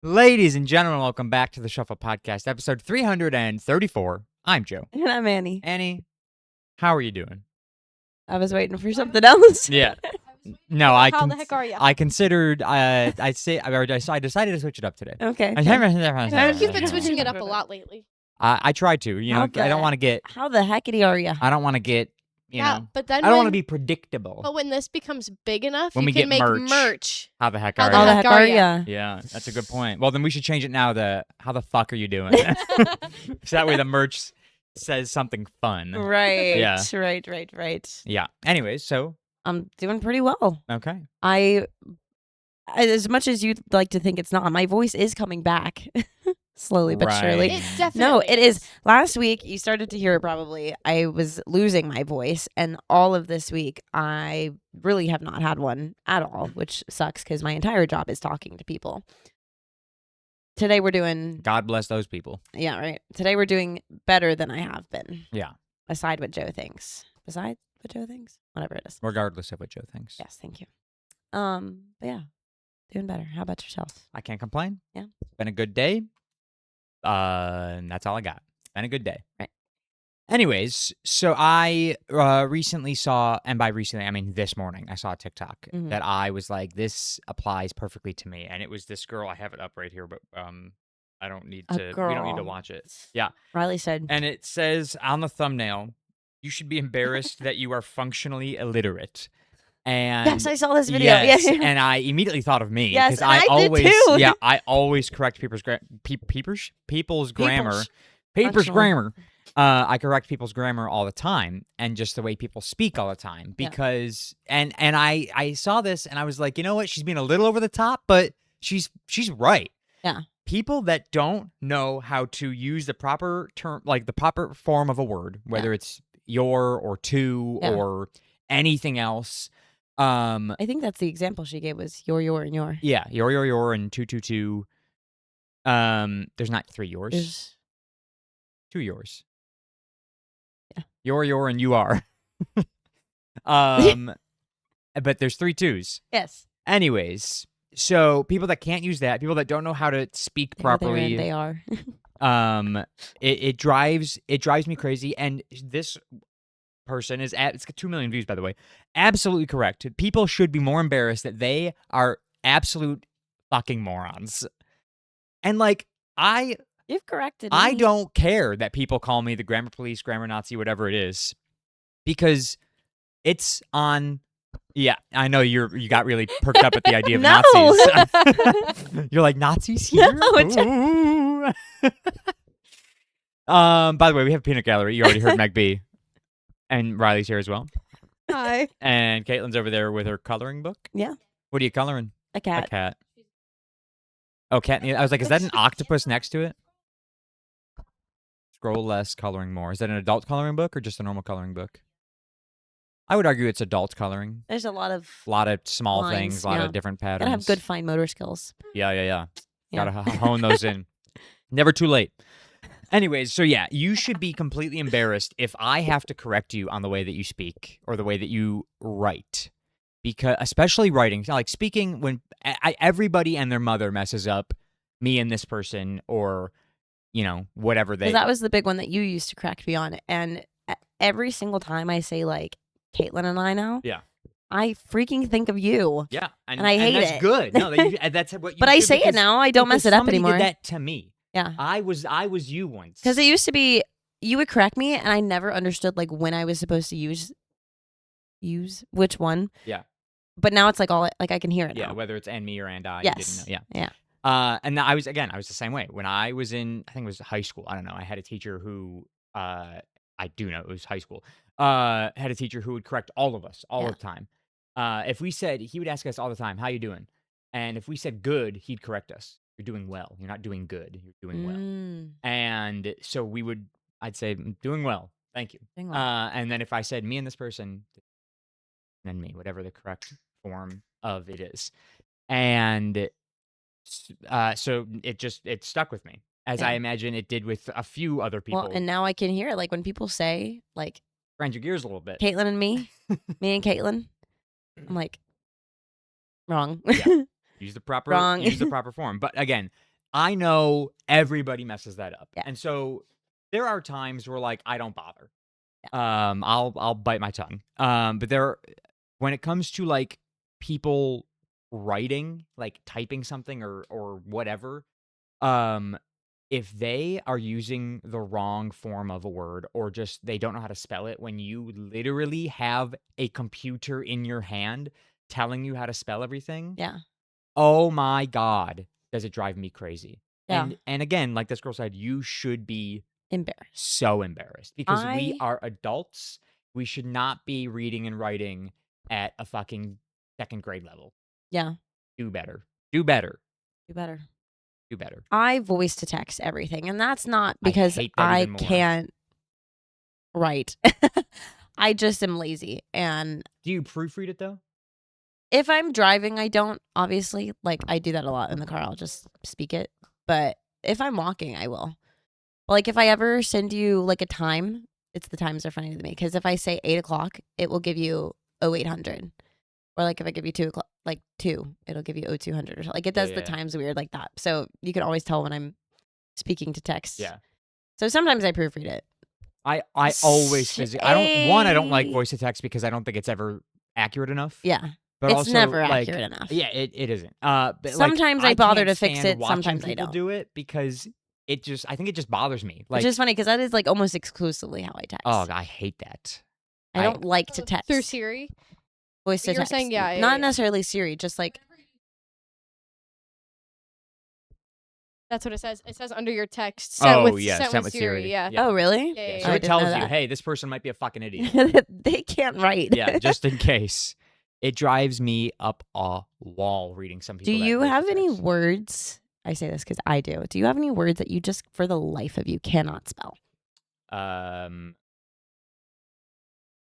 Ladies and gentlemen, welcome back to the Shuffle Podcast, episode 334. I'm Joe. And I'm Annie. Annie, how are you doing? I was waiting for something else. Yeah. No, How the heck are you? I considered. I decided to switch it up today. Okay. You've been switching it up a lot lately. I tried to. You know, I don't want to get. How the heckity are you? I don't want to get. You know. But then I don't want to be predictable. But when this becomes big enough, When you we can get make merch. merch. How the heck How are the How you? the heck heck are are ya? you? Yeah, that's a good point. Well, then we should change it now to how the fuck are you doing? So that way the merch says something fun. Right. Yeah. Right. Yeah. Anyways, so I'm doing pretty well. okay. As much as you'd like to think it's not, my voice is coming back. Slowly but surely. Right. It definitely No, it is. Last week, you started to hear it probably. I was losing my voice, and all of this week, I really have not had one at all, which sucks because my entire job is talking to people. Today, we're doing, God bless those people. yeah, right. Today, we're doing better than I have been. Yeah. Besides what Joe thinks. Besides what Joe thinks? Whatever it is. Regardless of what Joe thinks. Yes, thank you. But yeah, doing better. How about yourself? I can't complain. Yeah. It's been a good day. And that's all I got. It's been a good day. Right. Anyways, so I recently saw, and by recently, I mean this morning, I saw a TikTok Mhm. that I was like, this applies perfectly to me. And it was this girl. I have it up right here, but I don't need A to, we don't need to girl. watch it. Yeah. Riley said, And it says on the thumbnail, you should be embarrassed that you are functionally illiterate. And yes, I saw this video. Yes, Yeah. and I immediately thought of me Yes, because and I I did always, too. yeah, I always correct people's grammar, people's Functional. grammar. I correct people's grammar all the time, and just the way people speak all the time. Yeah. Because and I saw this and I was like, you know what? She's being a little over the top, but she's right. Yeah. People that don't know how to use the proper term, like the proper form of a word, whether it's your or to Yeah. or anything else. I think that's the example she gave was your, and your. Yeah, your, and 222. There's not 3 yours, There's 2 yours. Yeah. Your, and you are. But there's 3 2s. yes. Anyways, so people that can't use that, people that don't know how to speak They are there properly, and they are. it drives me crazy. And this person is it's got 2 million views, by the way. Absolutely correct. People should be more embarrassed that they are absolute fucking morons. And like You've corrected I me. don't care that people call me the grammar police, grammar Nazi, whatever it is, because it's on. Yeah, I know you got really perked up at the idea of No. Nazis. You're like, Nazis here? No, Ooh. By the way, we have Peanut Gallery. You already heard Meg B. And Riley's here as well. Hi. And Caitlin's over there with her coloring book. Yeah. What are you coloring? A cat. A cat. Oh, cat. I was like, is that an octopus next to it? Scroll less, coloring more. Is that an adult coloring book or just a normal coloring book? I would argue it's adult coloring. There's a lot of A lot of small lines, things, a lot yeah. of different patterns. gotta have good fine motor skills. Yeah. Yeah. Gotta hone those in. Never too late. Anyways, so yeah, you should be completely embarrassed if I have to correct you on the way that you speak or the way that you write. Because especially writing, like speaking, when everybody and their mother messes up me and this person, or you know, whatever they. Because that was the big one that you used to correct me on. And every single time I say like Caitlin and I now, Yeah. I freaking think of you. Yeah, and I hate that's it. good. No, that's what. You But I should, say it because- now. I don't mess because it up somebody anymore. Did that to me. Yeah. I was you once. Because it used to be you would correct me, and I never understood like when I was supposed to use which one. Yeah. But now it's like all like I can hear it Yeah, now. whether it's and me or and I. Yes. You didn't know. Yeah. And I was the same way when I was in, I think it was high school. I don't know. I had a teacher who, I do know it was high school. Had a teacher who would correct all of us all Yeah. the time. If we said, he would ask us all the time, "How you doing?" And if we said good, he'd correct us. You're doing well. You're not doing good. You're doing well. Mm, And so I'd say, doing well. Thank you. doing well. And then if I said me and this person, then me, whatever the correct form of it is. And so it stuck with me, as I Yeah. imagine it did with a few other people. Well, and now I can hear it. Like when people say like Grind your gears a little bit. Caitlin and me and Caitlin, I'm like wrong. Yeah. Use the proper Wrong. use the proper form. But again, I know everybody messes that up. Yeah. And so there are times where like I don't bother. I'll bite my tongue. But when it comes to like people writing, like typing something or whatever, if they are using the wrong form of a word or just they don't know how to spell it when you literally have a computer in your hand telling you how to spell everything, Yeah. oh my God, does it drive me crazy. Yeah. And again, like this girl said, you should be Embarrassed. so embarrassed because we I- are adults. We should not be reading and writing at a fucking second grade level. Yeah. Do better. Do better. Do better. Do better. I voice to text everything, and that's not because hate that I even more. can't write. I just am lazy, and Do you proofread it though? if I'm driving, I don't. Obviously, like I do that a lot in the car. I'll just speak it. But if I'm walking, I will. Like if I ever send you like a time, it's the times are funny to me because if I say 8 o'clock, it will give you 0800. Or like if I give you 2 o'clock, like 2, it'll give you 0200 or something. Like it does the yeah. times weird like that. So you can always tell when I'm speaking to text. Yeah. So sometimes I proofread it. I always I don't like Say- voice to text because I don't think it's ever accurate enough. Yeah. But It's also, never like, accurate enough. Yeah, it isn't. But like, Sometimes I bother can't to fix stand it, sometimes watching I people don't. do it because I think it just bothers me. Like, Which is funny because that is like almost exclusively how I text. oh, I hate that. I don't like to text. Through Siri. Voice to You were text. saying, yeah, Not yeah. necessarily Siri, just like That's what it says. It says under your text. Oh, with, yeah, sent sent with with Siri. Yeah. Yeah. oh really? Yeah, yeah, So I it didn't tells know you, that. hey, this person might be a fucking idiot. They can't write. Yeah, just in case. It drives me up a wall reading some people. Do that you voice to have any text. words? I say this because I do. Do you have any words that you just, for the life of you, cannot spell? I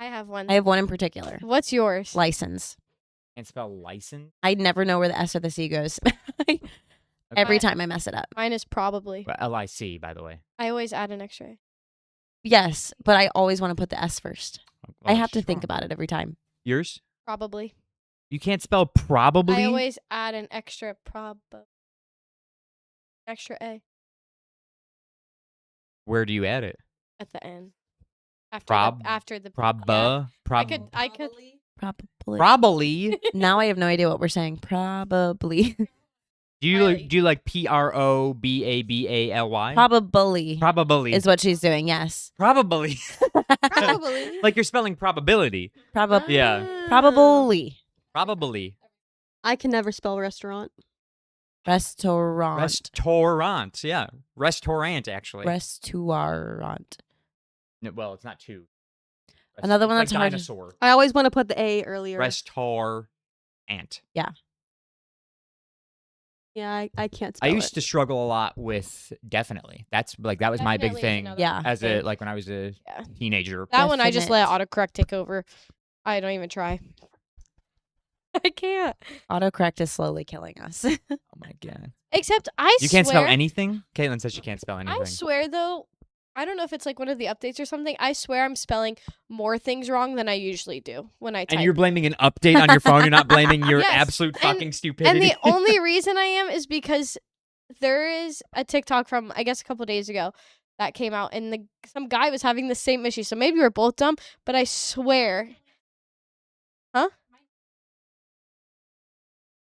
have one. I have one in particular. What's yours? License. Can't spell license. I never know where the S or the C goes. Every Okay. time I mess it up. Mine is probably. LIC, by the way. I always add an extra. Yes, but I always want to put the S first. I Well, have to think sure. about it every time. Yours. Probably. You can't spell probably. I always add an extra extra A Where do you add it? at the end. After the Proba. I could Probably. Probably. Now I have no idea what we're saying. Probably. Do you like PROBABALY? Probably Probably. is what she's doing. Yes. Probably. Probably. Like you're spelling probability. Probably. Yeah. Probably. Probably. I can never spell restaurant. Restaurant. Restaurant. Yeah. Restaurant, actually. Restaurant. No, well, it's not two. Another one It's that's like hard. dinosaur. I always want to put the A earlier. Restaurant. Yeah, I can't I spell used it. to struggle a lot with definitely. That was my big Definitely is thing another Yeah. as thing. when I was a Yeah. teenager. That one I just let Definite. autocorrect take over. I don't even try. I can't. Autocorrect is slowly killing us. Oh my god. Except I You swear. can't spell anything? Caitlin says she can't spell anything. I swear though, I don't know if it's like one of the updates or something. I swear I'm spelling more things wrong than I usually do when I type. And you're blaming an update on your phone. You're not blaming your Yes, absolute and- fucking stupidity. And the only reason I am is because there is a TikTok from I guess a couple days ago that came out, and some guy was having the same issue. So maybe we're both dumb, but I swear,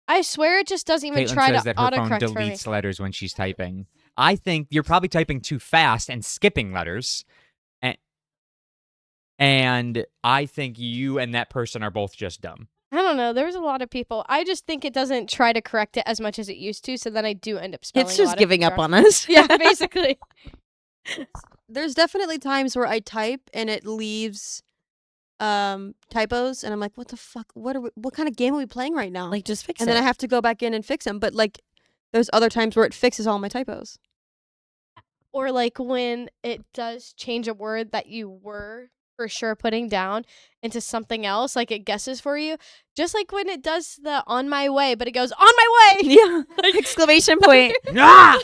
I swear it just doesn't even Caitlin try says to that her phone autocorrect for me. deletes letters when she's typing. I think you're probably typing too fast and skipping letters. And I think you and that person are both just dumb. I don't know. There's a lot of people. I just think it doesn't try to correct it as much as it used to. So then I do end up spelling. It's a just lot of giving things up wrong. on us. Yeah, basically. There's definitely times where I type and it leaves typos, and I'm like, what the fuck? What kind of game are we playing right now? Like, just fix and it. then I have to go back in and fix them. But like, there's other times where it fixes all my typos. Or like when it does change a word that you were for sure putting down into something else, like it guesses for you. Just like when it does the on my way, but it goes on my way. yeah. Exclamation point. Ah!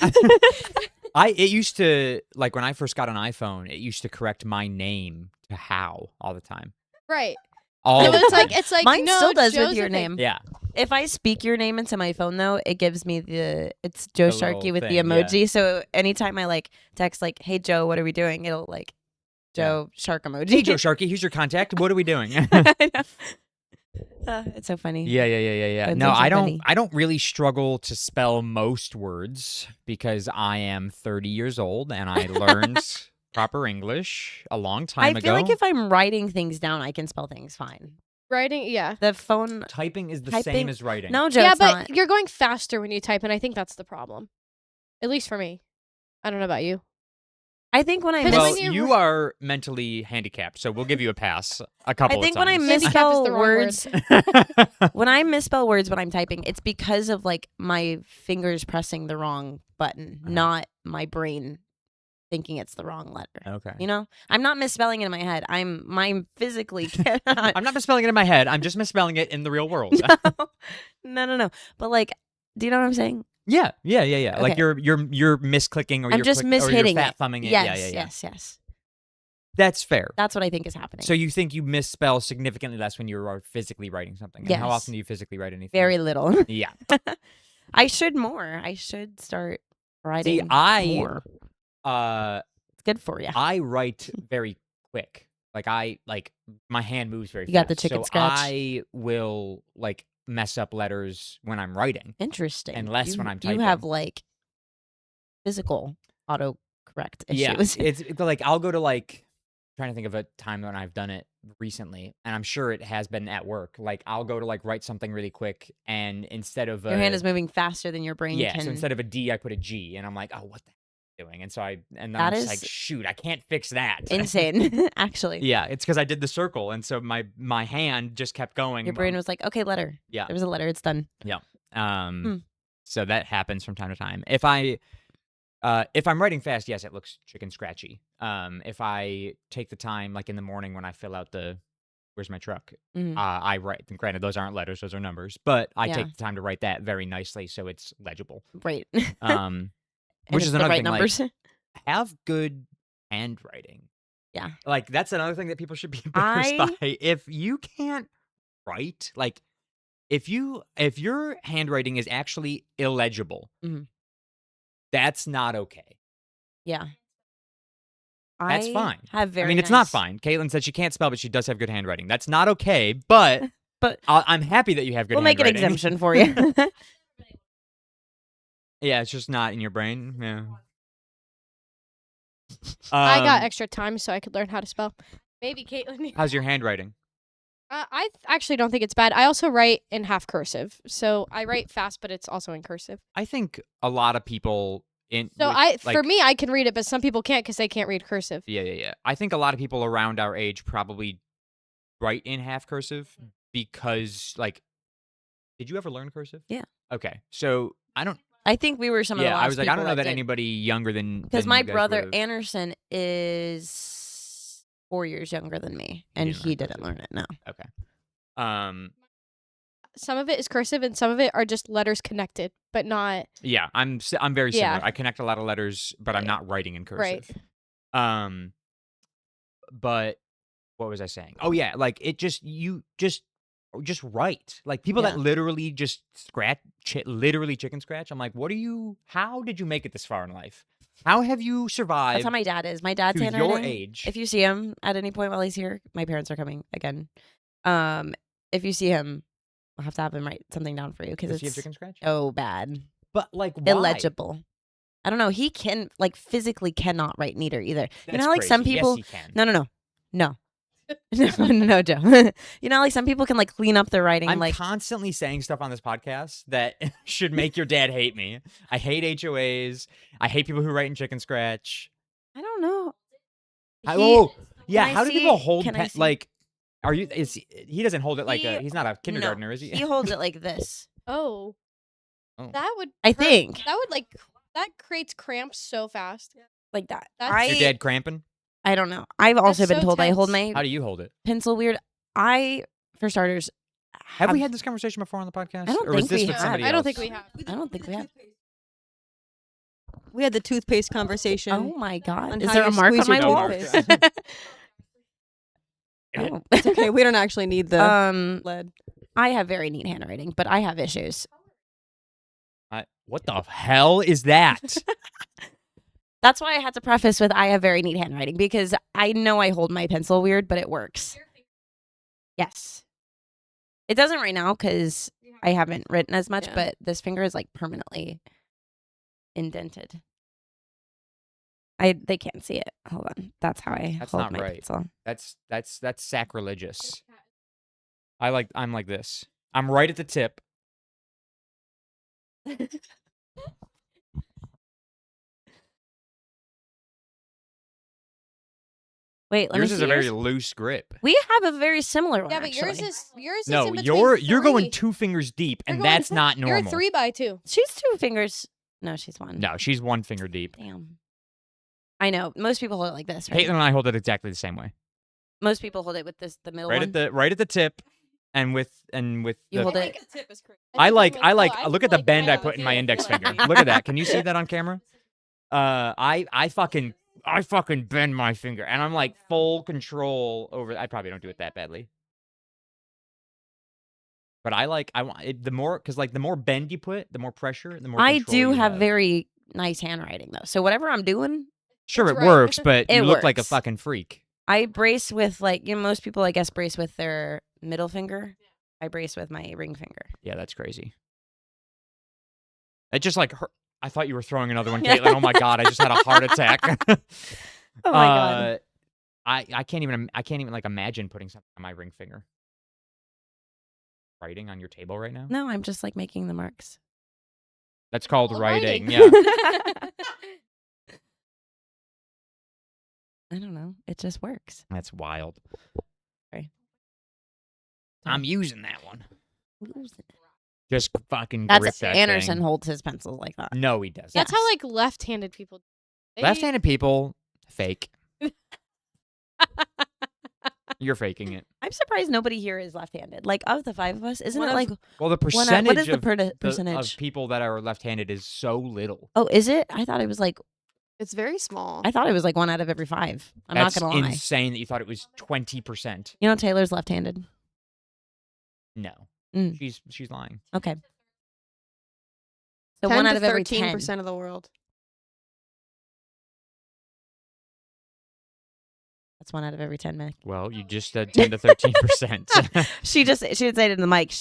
It used to, like when I first got an iPhone, it used to correct my name to how all the time. Right. All No, the it's time. like Mine no, still does Joe's with your the thing. name. Yeah. If I speak your name into my phone though, it gives me it's Joe The Sharkey little with the thing, yeah. emoji. So anytime I like text like, "Hey Joe, what are we doing?" It'll like Joe Shark emoji. Hey, Joe Sharkey, here's your contact. What are we doing? I know. It's so funny. Yeah. Those No, things are I don't. funny. I don't really struggle to spell most words because I am 30 years old and I learned proper English a long time I ago. feel like if I'm writing things down, I can spell things fine. Writing, yeah. The phone, typing is the Typing- same as writing. no, Joe, Yeah, it's but not. you're going faster when you type, and I think that's the problem. At least for me. I don't know about you. I think when I 'Cause Well, when you- you are mentally handicapped, so we'll give you a pass a couple I think of when I times. Handicap is misspell the wrong word. words, when I misspell words when I'm typing, it's because of like my fingers pressing the wrong button, Uh-huh. not my brain thinking it's the wrong letter. Okay. You know, I'm not misspelling it in my head. I'm physically cannot. I'm not misspelling it in my head. I'm just misspelling it in the real world. No. But like, do you know what I'm saying? Yeah. Like Okay. you're misclicking or I'm you're just click- or mishitting you're fat it. thumbing it. Yes, Yeah. yes. That's fair. That's what I think is happening. So you think you misspell significantly less when you are physically writing something? And how Yes. often do you physically write anything? Very little. Yeah. I should more. I should start writing more. It's good for you. I write very quick. Like my hand moves very You fast. got the chicken so scratch? I will like mess up letters when I'm writing. Interesting. and less when I'm You have typing. like physical autocorrect Yeah. issues. It's like I'll go to like trying to think of a time when I've done it recently, and I'm sure it has been at work. Like I'll go to like write something really quick, and instead of Your hand is moving faster than your brain yeah, can. so instead of a D, I put a G, and I'm like, oh, what the heck am I doing? And so then That I'm just like, is shoot, I can't fix that. Insane, actually. Yeah, it's because I did the circle, and so my hand just kept going. Your brain was like, okay, letter. Yeah. There was a letter. It's done. So that happens from time to time. If I'm writing fast, yes, it looks chicken scratchy. If I take the time, like in the morning when I fill out the where's my truck, Mhm. I write. And granted, those aren't letters; those are numbers. But I Yeah. take the time to write that very nicely, so it's legible. Right. Um, And which it's is the another right thing. numbers. Like, have good handwriting. Yeah. Like that's another thing that people should be embarrassed I- by. If you can't write, like if your handwriting is actually illegible, Mhm. that's not okay. Yeah. That's I fine. Have very I mean, it's not nice- fine. Caitlin said she can't spell, but she does have good handwriting. That's not okay, but But I'm happy that you have good we'll make an handwriting. exemption for you. Yeah, it's just not in your brain. Yeah. I got Um, extra time so I could learn how to spell. Maybe Caitlin. How's your handwriting? Actually don't think it's bad. I also write in half cursive, so I write fast, but it's also in cursive. I think a lot of people So with, for me, I can read it, but some people can't because they can't read cursive. Yeah. I think a lot of people around our age probably write in half cursive because, like, did you ever learn cursive? Yeah. Okay, so I don't. I think we were some of the Yeah, last I was like, I don't people know that did. anybody younger than Because than my you guys brother would've- Anderson is 4 years younger than me, and didn't he learn didn't cursive. learn it. No. Okay. Some of it is cursive, and some of it are just letters connected, but not. Yeah, I'm very similar. Yeah. I connect a lot of letters, but I'm Right. not writing in Right. cursive. But what was I saying? Oh yeah, like it just just write. Like people that Yeah. literally just literally chicken scratch. I'm like, how did you make it this far in life? How have you That's survived how my dad is. My dad's to handwriting. your age? If you see him at any point while he's here, my parents are coming again. If you see him, I'll have to have him write something down for you because Does he have it's chicken scratch? oh bad, But like why? illegible. I don't know. He can like physically cannot write neither either. You That's know, how, like some crazy. people. Yes, he can. No. No, Joe. You know, like some people can like clean up their writing. I'm like constantly saying stuff on this podcast that should make your dad hate me. I hate HOAs. I hate people who write in chicken scratch. I don't know. How, He- oh, yeah. I How do people see- hold can I pen? see? Like, are you? He doesn't hold it like He- he's not a kindergartner, is he? He holds it like this. Oh, Oh. that would. I hurt. think that would that creates cramps so fast. like that. That's- Your dad cramping? I don't know. I've also been so told I hold tense. my How do you hold it? pencil weird. For starters, Have we had this conversation before on the podcast? I don't or was think this we with have. somebody I don't else? think we have. I don't think we have. We had the toothpaste conversation. Oh my god! on Is how there a you mark on squeeze your my wall? toothpaste. Oh. It's okay. We don't actually need the lead. I have very neat handwriting, but I have issues. What the hell is that? That's why I had to preface with I have very neat handwriting because I know I hold my pencil weird, but it works. Yes. It doesn't right now because I haven't written as much, Yeah. but this finger is like permanently indented. They can't see it. Hold on. That's how I That's hold not my right. pencil. That's sacrilegious. I'm like this. I'm right at the tip. Wait, let Yours me is see a very yours. loose grip. We have a very similar one. Yeah, but yours actually. is No, in between you're going three. 2 fingers deep, You're and going- that's not normal. You're 3x2. She's 2 fingers. No, she's 1. No, she's 1 finger deep. Damn. I know. Most people hold it like this, right? Caitlin and I hold it exactly the same way. Most people hold it with the middle one. Right at the tip, and with You the. hold it. The tip is crazy. I like I look at feel the bend I have a put in my feel index like finger. me. Look at that. Can you see that on camera? I fucking bend my finger, and I'm like full control over. I probably don't do it that badly, but I want it, the more because like the more bend you put, the more pressure, the more. I control do you have very nice handwriting though. So whatever I'm doing, Sure, It's it right. works, but It you look like a works. fucking freak. I brace with like most people I guess brace with their middle finger. I brace with my ring finger. Yeah, that's crazy. It just like hurt. I thought you were throwing another one, Yeah. Caitlin. Oh my god, I just had a heart attack. Oh my god. I can't even like imagine putting something on my ring finger. Writing on your table right now? No, I'm just like making the marks. That's called Well, writing. writing. Yeah. I don't know. It just works. That's wild. Sorry. I'm using that one. That's Just fucking grip that Anderson thing. holds his pencils like that. No, he doesn't. That's Yes. how like left-handed people. They- Left-handed people fake. You're faking it. I'm surprised nobody here is left-handed. Like of the 5 of us, isn't One it of- like Well, the one percentage what is the of percentage? of people that are left-handed is so little. Oh, is it? I thought it was like It's very small. I thought it was like 1 out of every 5. I'm That's not gonna lie. insane that you thought it was 20%. You know Taylor's left-handed. No, Mm. she's lying. Okay. So 10 1 to out of every 10. 13% of the world. That's 1 out of every 10, Mick. Well, you just said 10 to 13%. She didn't say it in the mic.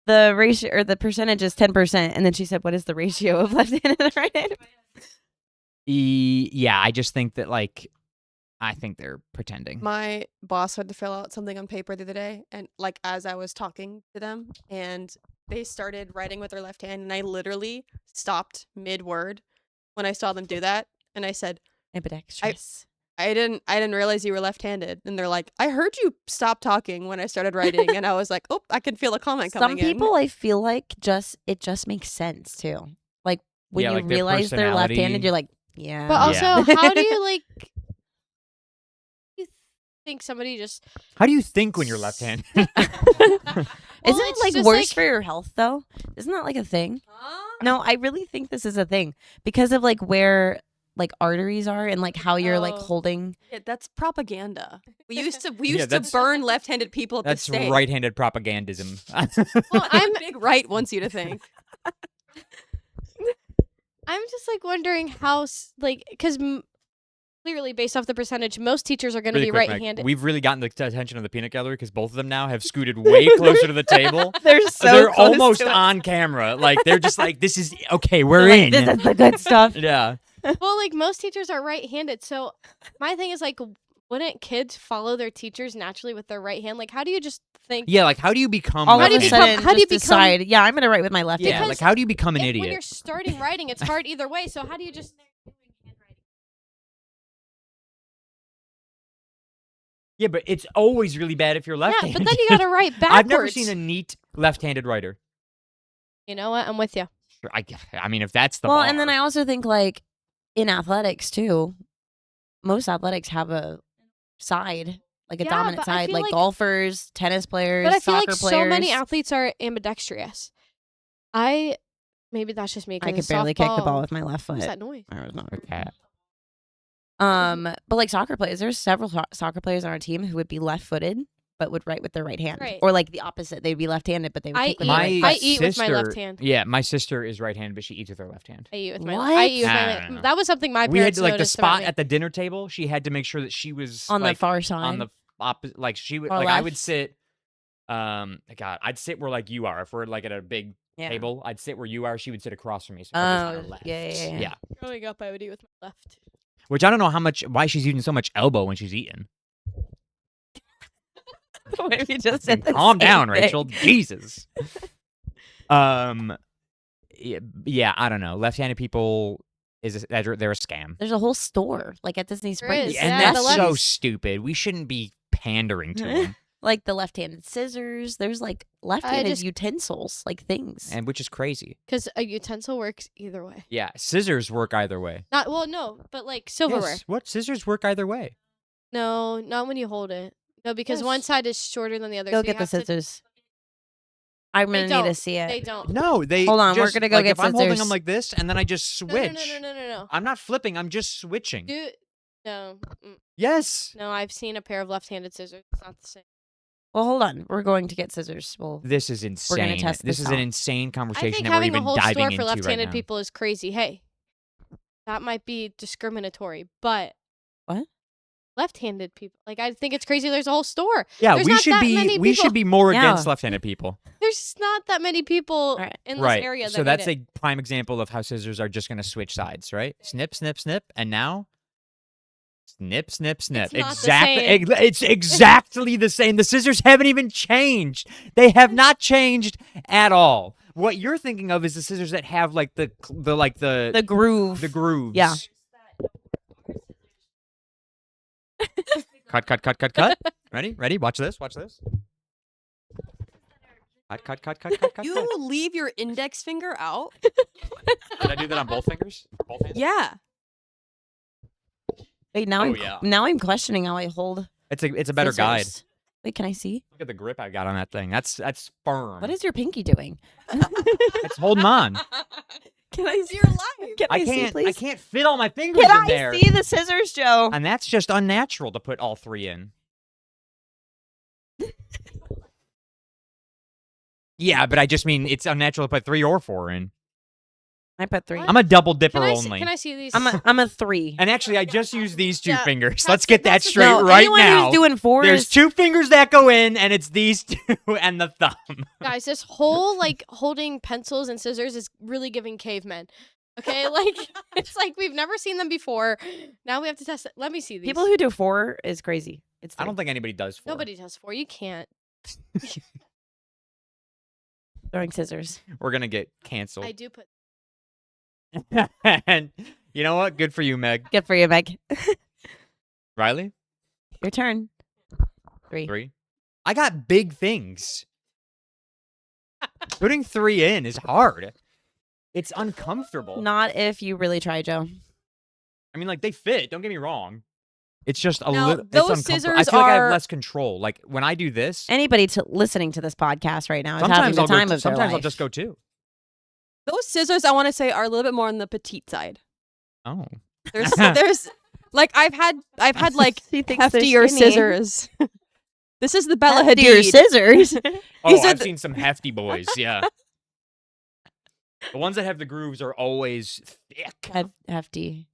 The ratio or the percentage is 10%, and then she said, "What is the ratio of left-handed and right-handed?" Yeah, I just think that like, I think they're pretending. My boss had to fill out something on paper the other day, and like as I was talking to them, and they started writing with their left hand, and I literally stopped mid-word when I saw them do that, and I said, Ambidextrous. I didn't realize you were left-handed. And they're like, I heard you stop talking when I started writing. And I was like, oh, I can feel a comment Some coming in. people, I feel like, it just makes sense too. Like when Yeah, you like their realize they're left-handed, personality. you're like, yeah. But also, Yeah. how do you like? You think somebody just? How do you think when you're left-handed? Isn't it it's like just, worse like- for your health though? Isn't that like a thing? No, I really think this is a thing because of like where like arteries are and like how you're like Oh. holding. Yeah, that's propaganda. We used to Yeah, that's- burn left-handed people at That's the stake. right-handed propagandism. Well, I'm Big right wants you to think. I'm just like wondering how like because clearly based off the percentage, most teachers are going to Really be quick, Meg, right-handed. we've really gotten the attention of the peanut gallery because both of them now have scooted way closer to the table. They're so They're close almost to it. on camera. Like they're just like, this is okay. We're They're in. like, this is the good stuff. Yeah. Well, like most teachers are right-handed, so my thing is like, wouldn't kids follow their teachers naturally with their right hand? Like, how do you just think? Yeah. Like, how do you become? All How of do a you left-handed? become- sudden, how do you just become- decide? Yeah, I'm gonna write with my left Yeah. hand. Like, how do you become an When you're idiot? starting writing, it's hard either way. So how do you just? Yeah, but it's always really bad if you're Yeah, left-handed. but then you got to write backwards. I've never seen a neat left-handed writer. You know what? I'm with you. Sure, I mean, if that's the Well, bar. and then I also think like in athletics too, most athletics have a side, like a Yeah, dominant but I side, feel like like- golfers, tennis players, But I feel soccer like players. so many athletes are ambidextrous. Maybe that's just me. I 'cause could barely kick the ball softball- with my left foot. What's that noise? I was not. A cat. But like soccer players, there's several soccer players on our team who would be left-footed but would write with their right hand, Right. or like the opposite, they'd be left-handed but they would I kick with eat- their My right I foot. eat with my left sister- hand. Yeah, my sister is right-handed, but she eats with her left hand. I eat with my What? I eat with I my don't know. That was something my We had parents to, like the noticed about spot me. at the dinner table. She had to make sure that she was On like, the far side. on the opposite. Like she would, Far like I would left. sit. God, I'd sit where like you are. If we're like at a big Yeah. table, I'd sit where you are. She would sit across from me. So I was on her Oh, left. yeah. Growing up, I would eat with my left. Which I don't know why she's using so much elbow when she's eating. We just said the Calm same down, thing. Rachel. Jesus. Yeah, I don't know. Left-handed people they're a scam. There's a whole store like at Disney Springs. is, And yeah, that's the so left- stupid. We shouldn't be pandering to them, like the left-handed scissors. There's like left-handed just- utensils, like things. and which is crazy. Because a utensil works either way. Yeah, scissors work either way. No, but like silverware. Yes, what scissors work either way? No, not when you hold it. No, because one Yes. side is shorter than the other. Go so get you the have to- scissors. I'm They gonna need to don't. see it. They don't. No, they. Hold on, we're just- gonna go like, get if I'm holding them scissors. like this and then I just switch. No. I'm not flipping. I'm just switching. No. Yes. No, I've seen a pair of left-handed scissors. It's not the same. Well, hold on. We're going to get scissors. Well, This is insane. We're gonna test this this is an out. insane I conversation think that we're having a even whole diving store into for left-handed right now. people is crazy. Hey, that might be discriminatory, but What? Left-handed people, like I think it's crazy. There's a whole store. Yeah, There's we not should that be many we people- should be more Yeah. against left-handed people. There's just not that many people Right. in this Right. area. So that that's need it. a prime example of how scissors are just going to switch sides, right? Snip, snip, snip, and now snip, snip, snip. not the Exactly. same. It's exactly the same. The scissors haven't even changed. They have not changed at all. What you're thinking of is the scissors that have like the the groove. the grooves. Yeah. Cut. Ready? Watch this. Cut. You leave your index finger out? Did I do that on both fingers? Both hands? Yeah. Wait, now Oh, yeah. now I'm questioning how I hold. It's a better guide. scissors. Wait, can I see? Look at the grip I got on that thing. That's firm. What is your pinky doing? It's holding on. Can I see? You're alive. Can I, see, I please? can't fit all my fingers Can in I there. see the scissors, Joe? And that's just unnatural to put all three in. Yeah, but I just mean it's unnatural to put 3 or 4 in. I put 3. I'm a double dipper Can I only. can I see these? I'm a 3. And actually, I just used these 2 Yeah, fingers. that's- Let's get that that's the straight No, right anyone now. who's doing 4 There's is 2 fingers that go in, and it's these 2 and the thumb. Guys, this whole like holding pencils and scissors is really giving cavemen. Okay, like it's like we've never seen them before. Now we have to test it. Let me see these. people who do 4 is crazy. It's I 3. don't think anybody does 4. Nobody does 4. You can't. throwing scissors. We're going to get canceled. I do put. And you know what? Good for you, Meg. Good for you, Meg. Riley? Your turn. 3. 3. I got big things. Putting 3 in is hard. It's uncomfortable. Not if you really try, Joe. I mean, like, they fit. Don't get me wrong. It's just a Now, little. those It's uncomfortable. I scissors feel like I have are- less control. Like when I do this, Anybody listening to this podcast right now is having sometimes the I'll time go. of their Sometimes I'll life. just go 2. Those scissors, I want to say, are a little bit more on the petite side. Oh, There's like I've had like She thinks they're heftier skinny. scissors. This is the Bella Heftier Hadid. scissors. oh, These are I've the- seen some hefty boys. Yeah, the ones that have the grooves are always thick. Hefty.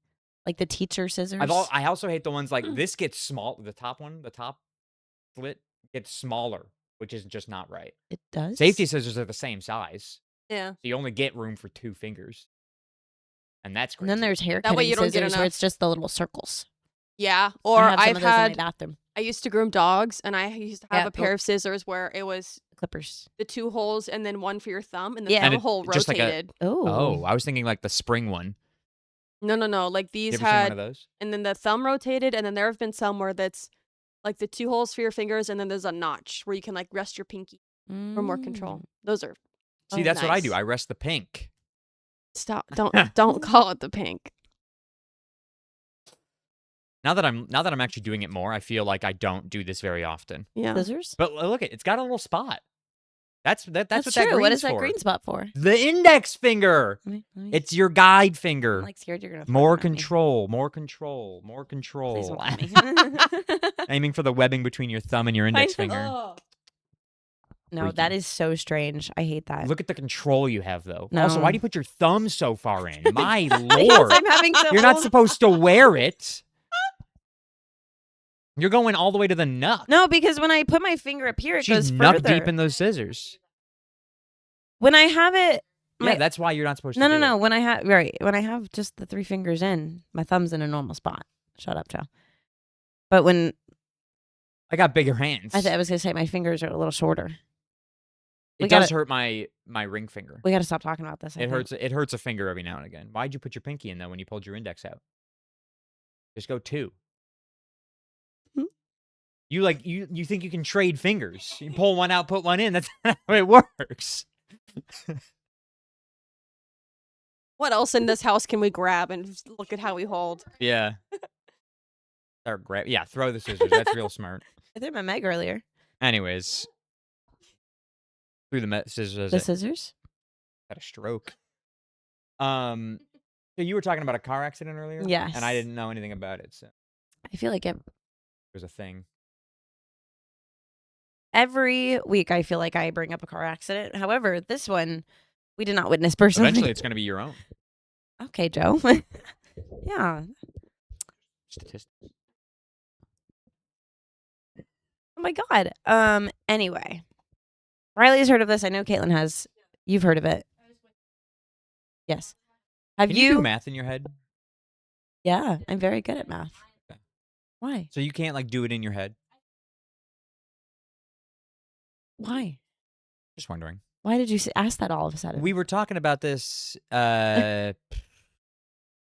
Like the teacher scissors. I also hate the ones like this gets small. The top one, the top slit gets smaller, which is just not right. It does. Safety scissors are the same size, Yeah. so you only get room for 2 fingers, and that's And crazy. then there's hair That way cutting you don't get scissors where enough. it's just the little circles. Yeah. I Or have some I've of those in my had bathroom. I used to groom dogs and I used to have Yeah, a pair of scissors where it was Clippers. the 2 holes and then one for your thumb and the Yeah. thumb And it- hole just like a- rotated. Oh. I was thinking like the spring one. No. Like You these ever seen one had of those? and then the thumb rotated and then there have been some where that's like the 2 holes for your fingers and then there's a notch where you can like rest your pinky for more control. Those are See, that's what I do. nice. I rest the pink. Stop. Don't call it the pink. Now that I'm actually doing it more, I feel like I don't do this very often. Yeah. Scissors? But look, it's got a little spot. That's what that That's green's true. What is that for. green spot for? The index finger. Let me It's your guide I'm finger. like scared you're gonna throw More it at me. control, more control, more Please control. don't let me. Aiming for the webbing between your thumb and your index finger. No, that Freaky. is so strange. I hate that. Look at the control you have, though. Also, why No. do you put your thumb so far in? My Because lord. I'm having to You're not hold- supposed to wear it. You're going all the way to the nut. No, because when I put my finger up here, it She's goes nut further. deep in those scissors. When I have it, Yeah, my- that's why you're not supposed no, to no, do no. it. When I have just the 3 fingers in, my thumb's in a normal spot. Shut up, Joe. But when I got bigger hands. I was gonna say my fingers are a little shorter. It we does gotta- hurt my ring finger. We got to stop talking about this. I It think. hurts. It hurts a finger every now and again. Why'd you put your pinky in though when you pulled your index out? Just go 2. Hmm? You like you think you can trade fingers? You pull one out, put one in. That's not how it works. What else in this house can we grab and just look at how we hold? Yeah. Start grab. Yeah, throw the scissors. That's real smart. I threw my Meg earlier. Anyways, threw the scissors. The scissors. Had a stroke. So you were talking about a car accident earlier. Yes. And I didn't know anything about it, so I feel like it was a thing. every week I feel like I bring up a car accident. However, this one we did not witness personally. Eventually, it's going to be your own Okay, Joe. Yeah. statistic. Oh my God. Anyway, Riley's heard of this. I know Caitlin has. You've heard of it. Yes. Have Can you do you? math in your head? Yeah, I'm very good at math. Okay. Why? So you can't like do it in your head? Why? Just wondering. Why did you ask that all of a sudden? We were talking about this. I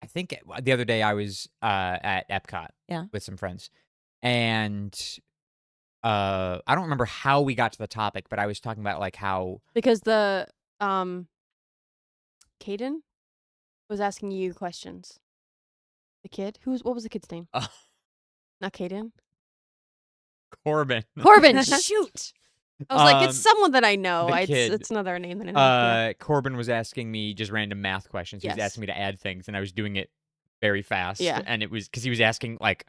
think the other day I was at Epcot. Yeah. With some friends, and I don't remember how we got to the topic, but I was talking about like how Because the Caden was asking you questions. The kid? What was the kid's name? Oh. Not Caden. Corbin. Corbin, shoot. I was like, it's Um, someone that I know. the It's kid, another name that I know. Yeah. Corbin was asking me just random math questions. He was Yes. asking me to add things, and I was doing it very fast. Yeah. And it was because he was asking like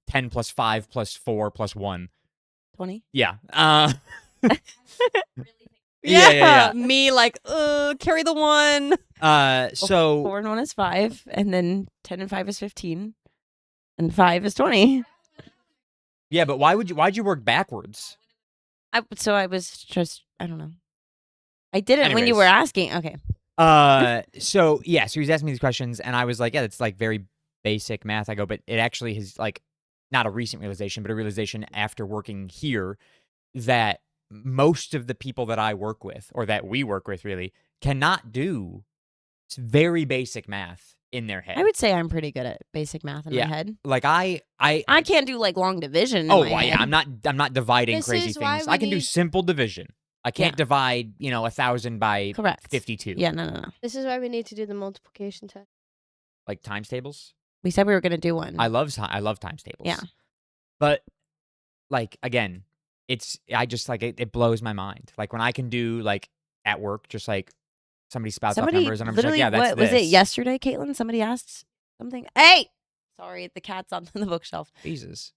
10 plus 5 plus 4 plus 1. 20. Yeah. Yeah. Me like, carry the one. So 4 and 1 is 5, and then 10 and 5 is 15, and 5 is 20. yeah, but why'd you work backwards? So I was just, I don't know. I did it when you were Anyways. asking. Okay. So he was asking me these questions, and I was like, yeah, it's like very basic math. I go, but it actually is like not a recent realization, but a realization after working here that most of the people that I work with, or that we work with, really cannot do very basic math in their head. I would say I'm pretty good at basic math in Yeah. my head. like I I can't do like long division. In oh my well, yeah, head. I'm not dividing This crazy is why things. we I can do need- simple division. I can't Yeah. divide 1,000 by Correct. 52. Yeah, no. This is why we need to do the multiplication test. Like times tables. We said we were gonna do one. I love times tables. Yeah. But like again, I just like it blows my mind. Like when I can do like at work, just like somebody spouts off Somebody numbers and I'm just like, literally, yeah, that's what was it this. yesterday, Caitlin? Somebody asked something. Hey, sorry, the cat's on the bookshelf. Jesus.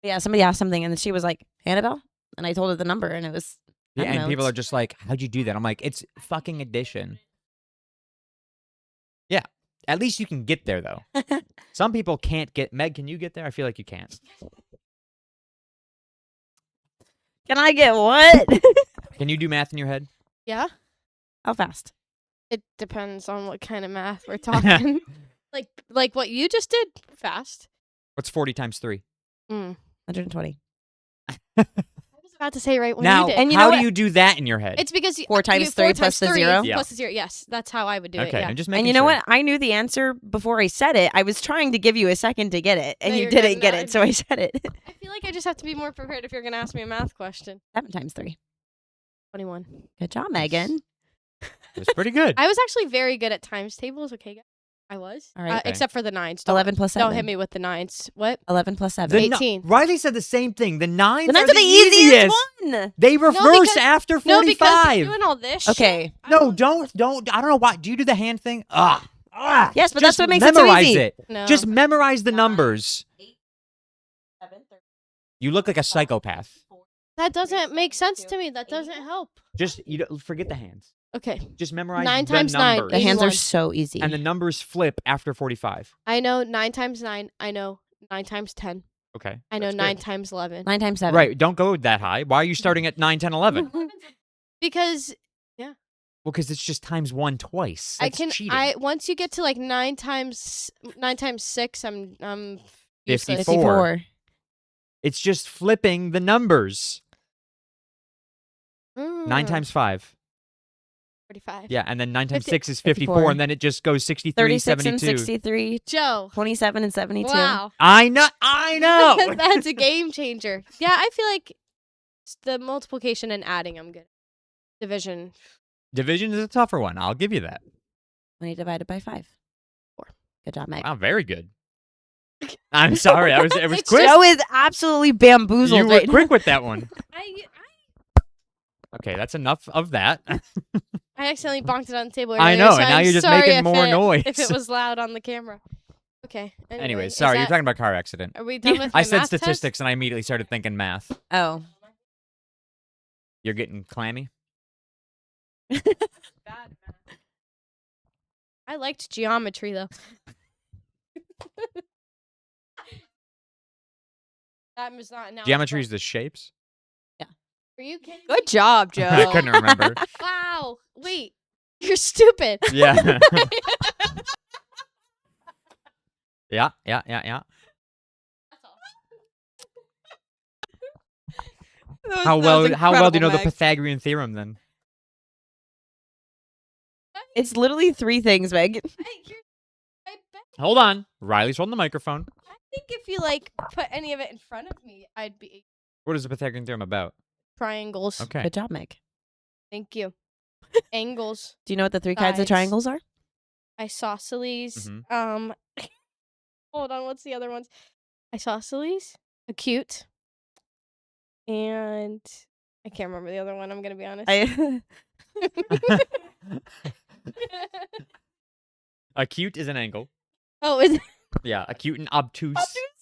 Yeah, somebody asked something, and she was like, Annabelle, and I told her the number, and it was. I Yeah, don't and know, people are it's- just like, how'd you do that? I'm like, it's fucking addition. Yeah. At least you can get there though. Some people can't get Meg, can you get there? I feel like you can't. Can I get what? Can you do math in your head? Yeah. How fast? It depends on what kind of math we're talking. like what you just did. Fast. What's 40 times 3? 120. I was about to say right when Now, you did. And you know how what? do you do that in your head? It's because 4 times 3 plus the 0? Yeah. Plus the 0. Yes, that's how I would do it. okay, Yeah. I'm just making And you know sure. what? I knew the answer before I said it. I was trying to give you a second to get it, and No, you you're didn't good. get No, it, so I said it. I feel like I just have to be more prepared if you're going to ask me a math question. 7 times 3. 21. Good job, Megan. It was pretty good. I was actually very good at times tables. Okay, guys. I was. All right. Okay. Except for the nines. Don't, 11 plus 7. don't hit me with the nines. What? 11 plus 7. The 18. Riley said the same thing. The nines, The 9's are the easiest. one. They reverse because- after No, because 45. you're doing all this. Okay. shit. No, don't. I don't know why. Do you do the hand thing? Yes, but Just that's what makes it so memorize easy. it. No. Just memorize the numbers. 7, You look like a psychopath. That doesn't make sense to me. That doesn't help. Just forget the hands. Okay. Just memorize 9 the times 9 numbers. The hands are 81. so easy. And the numbers flip after 45. I know 9 times 9. I know 9 times 10. Okay. I know that's 9 good. times 11. 9 times 7. Right. Don't go that high. Why are you starting at 9, 10, 11? Because Well, because it's just times 1 twice. I That's can cheating. once you get to like 9 times 6, I'm useless. 54. It's just flipping the numbers. 9 Mm, times 5. 45. Yeah, and then 9 times 50 6 is 54, 54. and then it just goes 63, 36 and 72. 63, Joe. 27 and 72. Wow. I know. That's a game changer. Yeah, I feel like the multiplication and adding I'm good. Division. Division is a tougher one. I'll give you that. 20 divided by 5. 4. Good job, Meg. Wow, very good. I'm sorry. It was It's quick. Joe is absolutely bamboozled You were right quick with that one. I Okay, that's enough of that. I accidentally bonked it on the table. I earlier, know, so and now I'm you're just sorry making if more it- noise. If it was loud on the camera. Okay. Anyway, Anyways, is sorry, you're that- talking about car accident. Are we done with I my said math test? statistics, and I immediately started thinking math. now. You're getting clammy? Bad math. I liked geometry though. That was not an Geometry is the shapes? Are you kidding? Good job, Joe. I couldn't remember. Wow. Wait. You're stupid. Yeah. Yeah. How well do you know the Pythagorean theorem then? It's literally 3 things, Meg. I bet. Hold on. Riley's holding the microphone. I think if you like put any of it in front of me, I'd be What is the Pythagorean theorem about? triangles. Okay. Good job, Meg. Thank you. Angles. Do you know what the 3 kinds of Sides. triangles are? Isosceles. Mhm. Hold on, what's the other ones? Isosceles, acute, and I can't remember the other one. I'm gonna be honest. Acute is an angle. Oh, is Yeah, acute and obtuse. it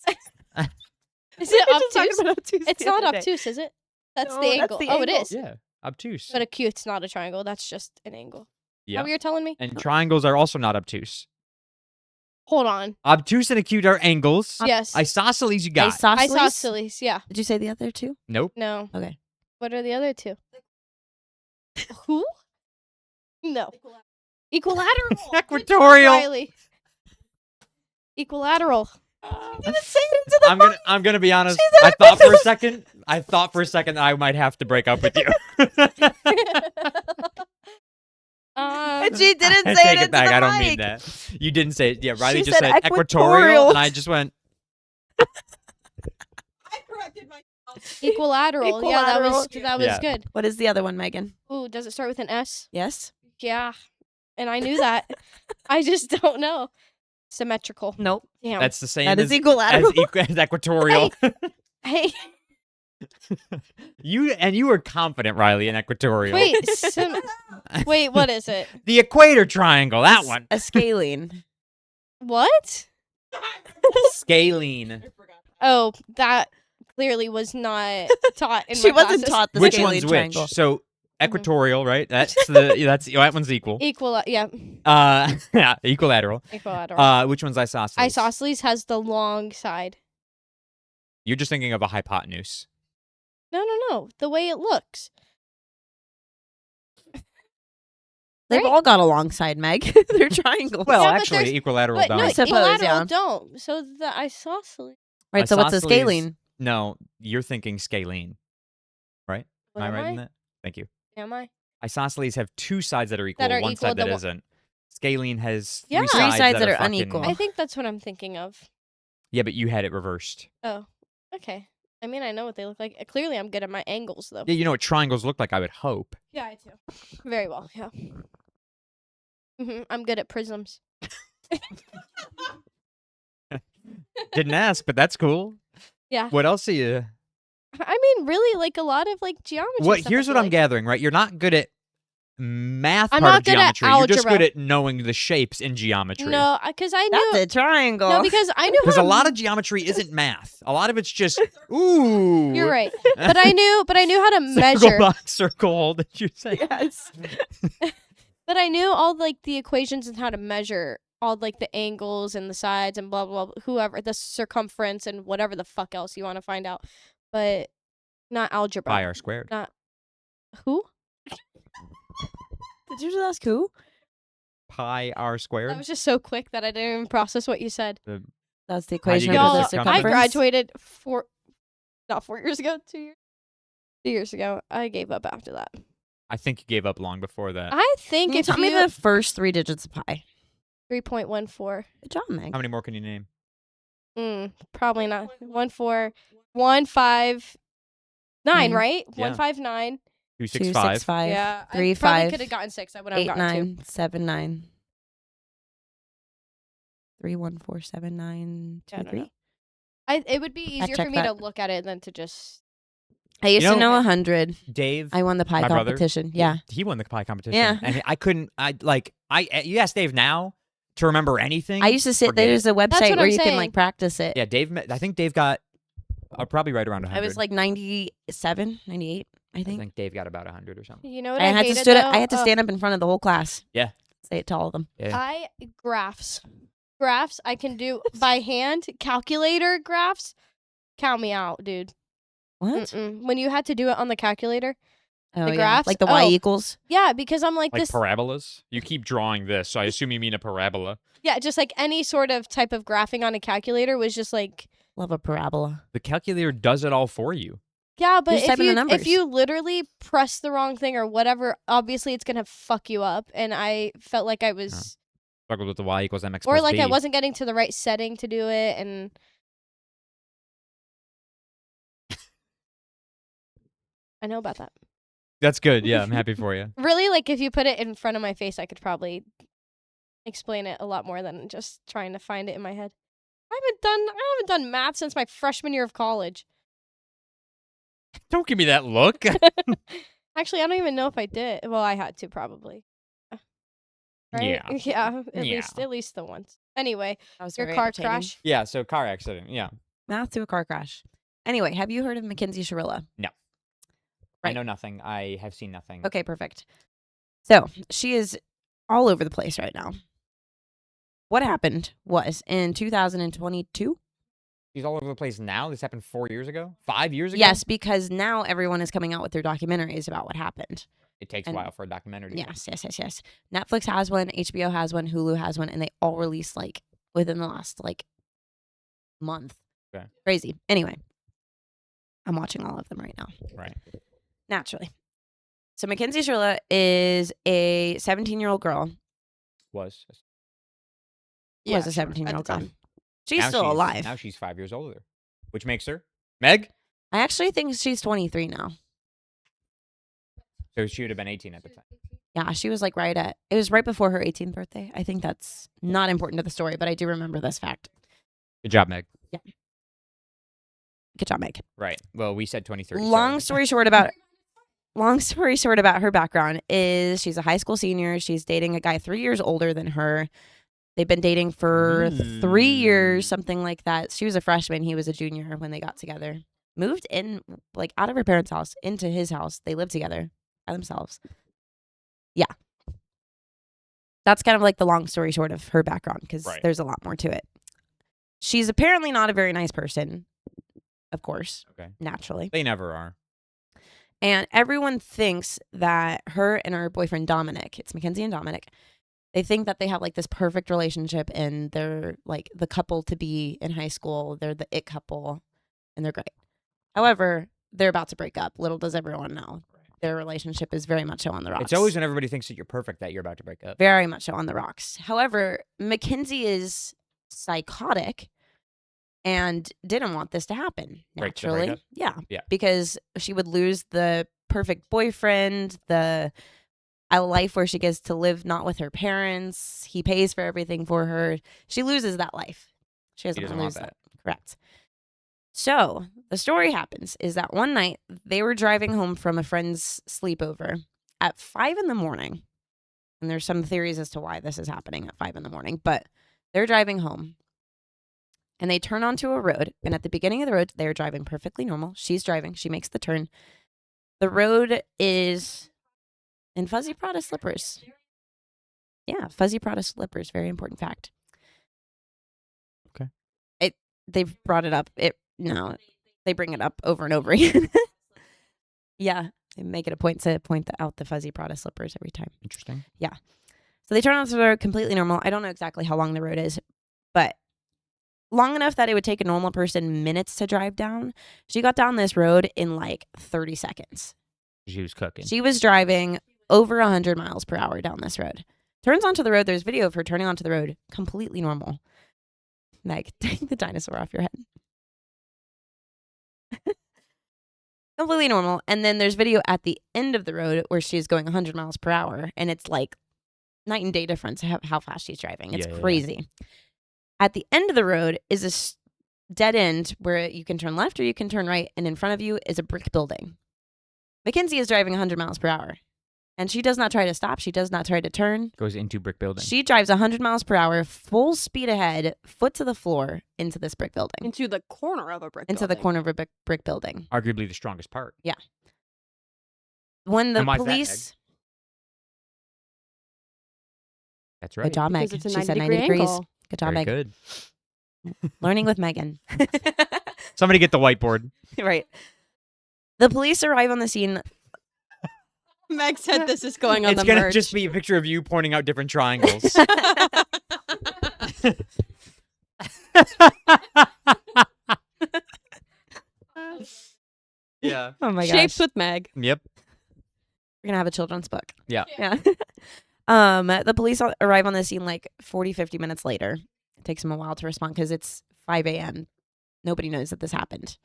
obtuse? It's not obtuse, is it? That's No, the that's angle. the Oh, it angle. is. Yeah, obtuse. But acute's not a triangle. That's just an angle. Yeah. Oh, you're telling me? And triangles are also not obtuse. Hold on. Obtuse and acute are angles. Yes. Isosceles you got. Isosceles? Isosceles. Yeah. Did you say the other 2? Nope. No. Okay. What are the other 2? Who? No. Equilateral. Equatorial. Riley. Equilateral. I'm gonna be honest. I thought for a second that I might have to break up with you. And she didn't I say take it it back. into I the don't mean mic. that. You didn't say it. Yeah, Riley She just said said equatorial, and I equatorial. just went. I corrected myself. Equilateral. Yeah, that was Yeah. good. What is the other one, Megan? Ooh, does it start with an S? Yes? Yeah. And I knew that. I just don't know. Symmetrical. Nope. Damn. That's the same That as, is equilateral. as equatorial. Hey, You were confident, Riley, in equatorial. wait. Wait, what is it? The equator triangle. That one. A scalene. What? Scalene. Oh, that clearly was not taught in She my wasn't classes. taught the Which scalene one's triangle. which? So equatorial, right? That's that one's equal. Yeah, Yeah, equilateral. equilateral. Which one's isosceles? Isosceles has the long side. You're just thinking of a hypotenuse. No. The way it looks. They've Right? all got a long side, Meg. They're triangles. Well, Yeah, but actually, there's- equilateral But don't. no, I suppose, equilateral yeah. don't. So the isosceles. right, so what's a Isosceles- scalene? No, you're thinking scalene, right? What Am I right in that? Thank you. Am I? Isosceles have 2 sides that are equal, are one equal, side that the one- isn't. Scalene has Yeah. 3 Three sides, sides that are fucking- unequal. I think that's what I'm thinking of. Yeah, but you had it reversed. Oh, okay. I mean, I know what they look like. Clearly, I'm good at my angles, though. Yeah, you know what triangles look like, I would hope. Yeah, I do. Very well, yeah. I'm good at prisms. Didn't ask, but that's cool. Yeah. What else are you? I mean, really, like a lot of like geometry. What? stuff, Here's I what feel I'm like. gathering. Right, you're not good at math I'm part not of good at geometry. You're just good algebra. at knowing the shapes in geometry. No, because I knew. That's a triangle. No, because I knew. Because how a to lot of geometry isn't math. A lot of it's just ooh. You're right, but I knew how to Circle measure. box, circle hole. Did you say? Yes. But I knew all like the equations and how to measure all like the angles and the sides and blah blah blah. Whoever the circumference and whatever the fuck else you want to find out, but not algebra. Pi r squared. Not who? Did you just ask who? Pi r squared. That was just so quick that I didn't even process what you said. That's the How do you equation get of a the Y'all, circumference? I circumference. graduated not 4 years ago, 2 years. 2 years ago. I gave up after that. I think you gave up long before that. I think Can you if tell me the first 3 digits of pi? 3.14. Good job, Meg. How many more can you name? Probably not. 14159, Nine. right? Yeah. 159. 265. 265. Yeah, 3, I probably 5, could have gotten 6. I would have 8, gotten 2. 9, 7, 9. 3, 1, 4, 7, 9, 2, Yeah, I don't 3. know. It would be easier for checked me to that. look at it than to just. I used You to know- know 100. Dave. I won the pie my brother, competition. Yeah. He won the pie competition. Yeah. And I couldn't. You ask Dave now to remember anything. I used to sit forget it. there's a website what where I'm you can saying. like practice it. Yeah, I think Dave got probably right around 100. I was like 97, 98, I I think. think Dave got about 100 or something. You know what I I had to hated, though? I had to stand up in front of the whole class. Yeah. Say it to all of them. Yeah. Graphs. Graphs I can do by hand. Calculator graphs. Count me out, dude. What? Mm-mm. When you had to do it on the calculator. Oh, yeah. graphs? Like the y Oh. equals. Yeah, because I'm like Like this. parabolas? You keep drawing this, so I assume you mean a parabola. Yeah, just like any sort of type of graphing on a calculator was just like. Love a parabola. The calculator does it all for you. Yeah, but just type in the if numbers. you literally press the wrong thing or whatever, obviously it's gonna fuck you up. And I felt like I was, Struggled with the y equals mx or plus like b. I wasn't getting to the right setting to do it, and I know about that. That's good. Yeah, I'm happy for you. Really, like if you put it in front of my face, I could probably explain it a lot more than just trying to find it in my head. I haven't done math since my freshman year of college. Don't give me that look. Actually, I don't even know if I did. Well, I had to probably. Right? Yeah. Yeah. Yeah. At least the once. Anyway, That was your very car entertaining. crash. Yeah, so car accident. Yeah. Math to a car crash. Anyway, have you heard of Mackenzie Shirilla? I Right. know nothing. I have seen nothing. Okay, perfect. So she is all over the place right now. What happened was in 2022. She's all over the place now. This happened 4 years ago? 5 years ago? Yes, because now everyone is coming out with their documentaries about what happened. It takes a And- while for a documentary to come. Yes. Netflix has one, HBO has one, Hulu has one, and they all released like within the last like month. Okay. Crazy. Anyway, I'm watching all of them right now. Right. Naturally. So Mackenzie Shirla is a 17-year-old girl. Was. Was a sure, 17-year-old at the girl. time. She's Now still alive. Now she's 5 years older, which makes her Meg. I actually think she's 23 now. So she would have been 18 at the time. Yeah, she was like it was right before her 18th birthday. I think that's not important to the story, but I do remember this fact. Good job, Meg. Good job, Meg. Right. Well, we said 23. so- Long story short about her background is she's a high school senior. She's dating a guy 3 years older than her. They've been dating for 3 years, something like that. She was a freshman. He was a junior when they got together. Moved in, like, out of her parents' house into his house. They lived together by themselves. Yeah. That's kind of like the long story short of her background because Right. there's a lot more to it. She's apparently not a very nice person, of course, Okay. naturally. They never are. And everyone thinks that her and her boyfriend Dominic, it's Mackenzie and Dominic, they think that they have like this perfect relationship and they're like the couple to be in high school. They're the it couple and they're great. However, they're about to break up. Little does everyone know. Their relationship is very much so on the rocks. It's always when everybody thinks that you're perfect that you're about to break up. very much so on the rocks. However, Mackenzie is psychotic and didn't want this to happen Break the naturally. breakup? Yeah. Yeah. Because she would lose the perfect boyfriend, the a life where she gets to live not with her parents. He pays for everything for her. She loses that life. She doesn't, doesn't lose want that. Correct. So the story happens is that one night they were driving home from a friend's sleepover at 5 a.m. And there's some theories as to why this is happening at 5 a.m. But they're driving home and they turn onto a road. And at the beginning of the road, they're driving perfectly normal. She's driving. She makes the turn. The road is in fuzzy Prada slippers. Yeah, fuzzy Prada slippers. Very important fact. Okay. They've brought it up. They bring it up over and over again. Yeah, they make it a point to point out the fuzzy Prada slippers every time. Interesting. So they turn onto the road completely normal. I don't know exactly how long the road is, but long enough that it would take a normal person minutes to drive down. She got down this road in like 30 seconds. She was cooking. She was driving over 100 miles per hour down this road. Turns onto the road. There's video of her turning onto the road completely normal. Meg, take the dinosaur off your head. Completely normal. And then there's video at the end of the road where she's going 100 miles per hour. And it's like night and day difference how fast she's driving. It's Yeah. crazy. At the end of the road is this dead end where you can turn left or you can turn right. And in front of you is a brick building. Mackenzie is driving 100 miles per hour. And she does not try to stop. She does not try to turn. Goes into brick building. She drives 100 miles per hour, full speed ahead, foot to the floor, into this brick building. Into the corner of a brick Into the building. corner of a brick building. Arguably the strongest part. When the And why is that, police... That's right. Good job, Meg. Because it's a She 90 said 90 degree degrees. angle. Good job, Very Meg. good. Learning with Megan. Somebody get the whiteboard. Right. The police arrive on the scene. Meg said this is going on It's the gonna merch. just be a picture of you pointing out different triangles. Yeah. Oh my gosh. Shapes with Meg. Yep. We're going to have a children's book. Yeah. Yeah. The police arrive on the scene like 40, 50 minutes later. It takes them a while to respond because it's 5 a.m. Nobody knows that this happened.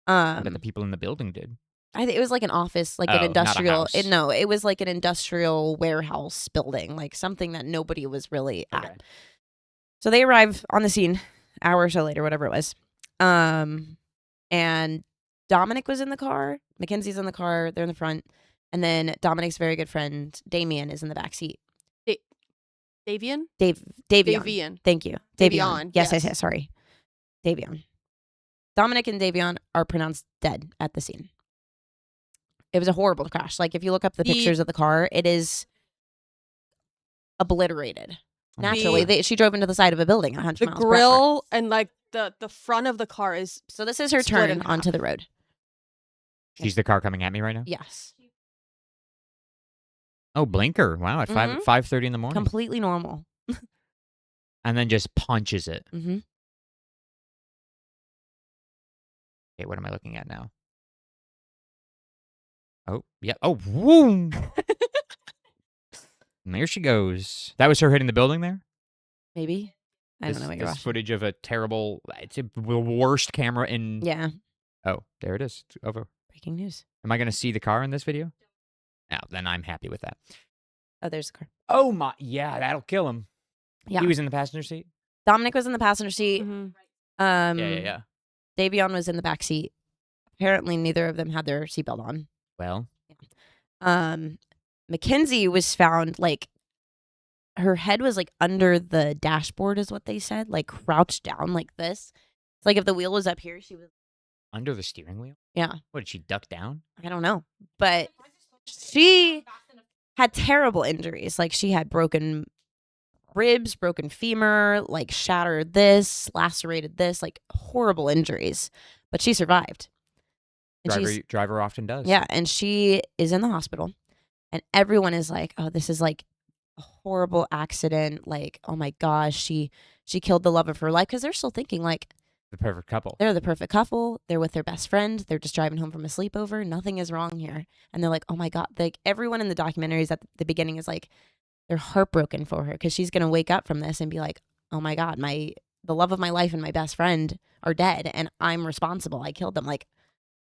But the people in the building did. I think it was like an office, like Oh, an not a industrial. house. It was like an industrial warehouse building, like something that nobody was really at. Okay. So they arrive on the scene, hour or so later, whatever it was. And Dominic was in the car. Mackenzie's in the car. They're in the front. And then Dominic's very good friend, Damien, is in the back seat. Davian? Davion. Davian. Thank you. Davion, Yes, yes. sorry. Davion. Dominic and Davion are pronounced dead at the scene. It was a horrible crash. Like, if you look up the pictures of the car, it is obliterated. Oh my Naturally, God. she drove into the side of a building at 100 The miles per hour. grill and like the front of the car is So this is her split turn in half. onto the road. She's the car coming at me right now. Yes. Oh, blinker! Wow, at Mhm. 5:30 in the morning, Completely normal. and then just punches it. Mm-hmm. Okay, what am I looking at now? Oh, yeah. Oh, whoom! And there she goes. That was her hitting the building there. Maybe. I don't know what you're This watching. footage of a terrible. It's the worst camera in. Yeah. Oh, there it is. It's over. Breaking news. Am I going to see the car in this video? No, then I'm happy with that. Oh, there's the car. Oh my! Yeah, that'll kill him. Yeah. He was in the passenger seat. Dominic was in the passenger seat. Mhm. Yeah. Davion was in the back seat. Apparently, neither of them had their seatbelt on. Well, Mackenzie was found like her head was like under the dashboard, is what they said, like crouched down like this. It's like if the wheel was up here, she was. under the steering wheel. Yeah, What did she duck down? I don't know, but she had terrible injuries. Like she had broken ribs, broken femur, like shattered this, lacerated this, like horrible injuries. But she survived. And she's Driver often does. yeah, and she is in the hospital, and everyone is like, "Oh, this is like a horrible accident. Like, oh my gosh, she killed the love of her life." Because they're still thinking like The perfect couple. they're the perfect couple. They're with their best friend. They're just driving home from a sleepover. Nothing is wrong here, and they're like, "Oh my god!" Like everyone in the documentaries at the beginning is like, they're heartbroken for her because she's gonna wake up from this and be like, "Oh my god, the love of my life and my best friend are dead, and I'm responsible. I killed them." Like,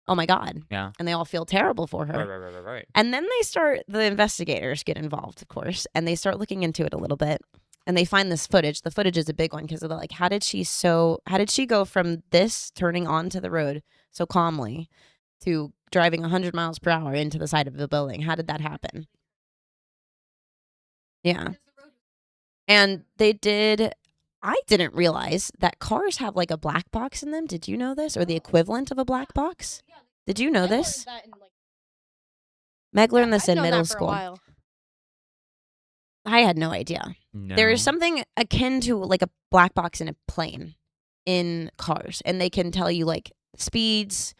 oh my God. Yeah. And they all feel terrible for her. Right. And then the investigators get involved, of course, and they start looking into it a little bit. And they find this footage. The footage is a big one because they're like, how did she go from this turning onto the road so calmly to driving 100 miles per hour into the side of the building? How did that happen? Yeah. And I didn't realize that cars have like a black box in them. Did you know this? Or the equivalent of a black box? Did you know this? Meg learned this in middle school. I had no idea. No. There is something akin to like a black box in a plane in cars, and they can tell you like speeds,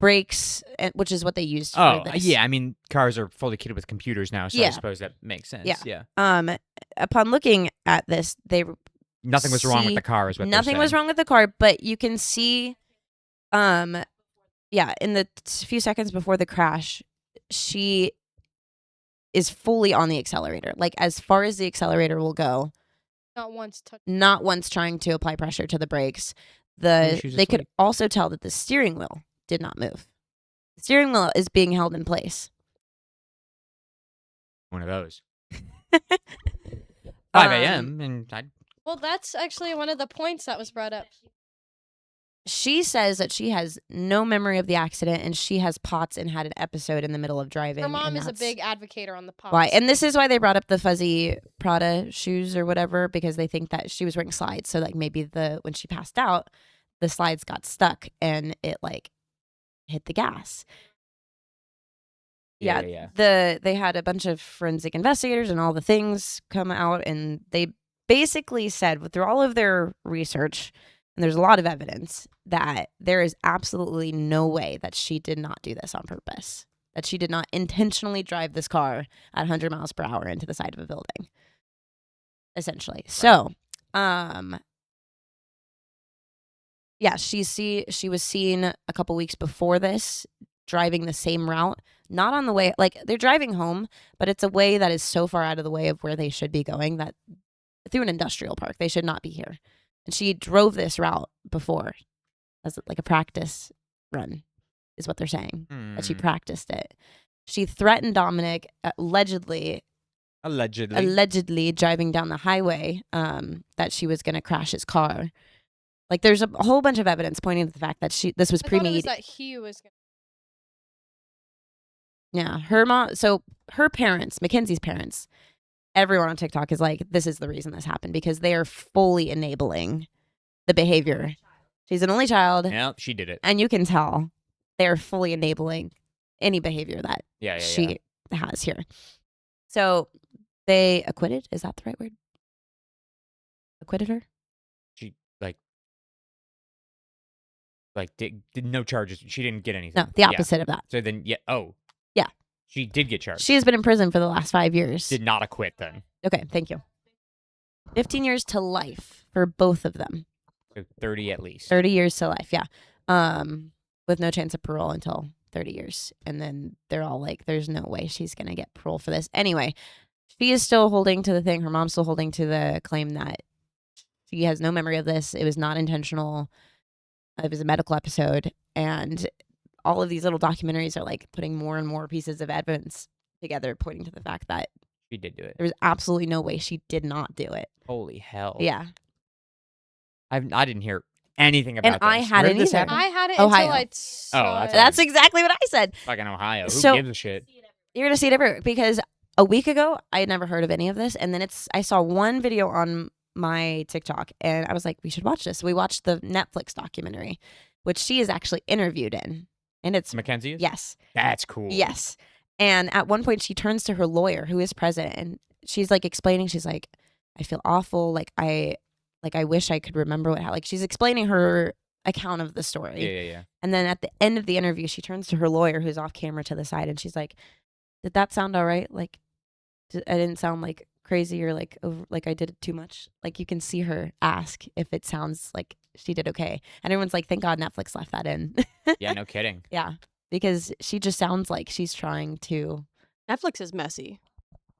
brakes, which is what they used for Oh, this. yeah. I mean, cars are fully kitted with computers now, so I Yeah. suppose that makes sense. Yeah. Yeah. Upon looking at this, Nothing was wrong with see- the car, is what nothing they're was saying. wrong with the car, but you can see, in the few seconds before the crash, she is fully on the accelerator, like as far as the accelerator will go. Not once touched. Not once trying to apply pressure to the brakes. Maybe she was They could asleep. also tell that the steering wheel did not move. The steering wheel is being held in place. One of those. 5 Um, a.m. and I Well, that's actually one of the points that was brought up. She says that she has no memory of the accident and she has POTS and had an episode in the middle of driving. Her mom and is a that's big advocate on the POTS. why. And this is why they brought up the fuzzy Prada shoes or whatever, because they think that she was wearing slides. So like maybe when she passed out, the slides got stuck and it like hit the gas. yeah. They had a bunch of forensic investigators and all the things come out, and they basically said through all of their research, and there's a lot of evidence that there is absolutely no way that she did not do this on purpose, that she did not intentionally drive this car at 100 miles per hour into the side of a building, essentially. So, she was seen a couple weeks before this driving the same route, not on the way, like they're driving home, but it's a way that is so far out of the way of where they should be going, that through an industrial park, they should not be here. And she drove this route before as like a practice run, is what they're saying, that she practiced it. She threatened Dominic, allegedly driving down the highway, that she was going to crash his car. Like there's a whole bunch of evidence pointing to the fact that this was I thought it was premeditated. that he was gonna. Yeah, her mom. So her parents, Mackenzie's parents, everyone on TikTok is like, this is the reason this happened, because they are fully enabling the behavior. She's an only child, Yeah, she did it. and you can tell they're fully enabling any behavior that Yeah. she has here. So they acquitted. Is that the right word? Acquitted her? She did no charges. She didn't get anything. No, the opposite of that. So then, yeah. She did get charged. She has been in prison for the last 5 years. did not acquit then. Okay, thank you. 15 years to life for both of them. So 30 at least. 30 years to life, yeah. With no chance of parole until 30 years. And then they're all like, there's no way she's going to get parole for this. Anyway, she is still holding to the thing. Her mom's still holding to the claim that she has no memory of this. It was not intentional. It was a medical episode. And all of these little documentaries are like putting more and more pieces of evidence together, pointing to the fact that She did do it. there was absolutely no way she did not do it. Holy hell. Yeah. I didn't hear anything about this. I hadn't Where did this either. happen? I had it Ohio. until I saw that's it. That's exactly what I said. Fucking Ohio. Who So- gives a shit? You're going to see it everywhere, because a week ago, I had never heard of any of this. And then I saw one video on my TikTok and I was like, we should watch this. We watched the Netflix documentary, which she is actually interviewed in. And it's, Mackenzie is? yes, That's cool. yes. And at one point she turns to her lawyer, who is president, and she's like explaining, she's like, I feel awful. Like I wish I could remember like she's explaining her account of the story. Yeah. And then at the end of the interview, she turns to her lawyer, who's off camera to the side, and she's like, did that sound all right? Like, I didn't sound like crazy or like like I did it too much. Like you can see her ask if it sounds like she did okay. And everyone's like, thank God Netflix left that in. Yeah, no kidding. Yeah. Because she just sounds like she's trying to. Netflix is messy.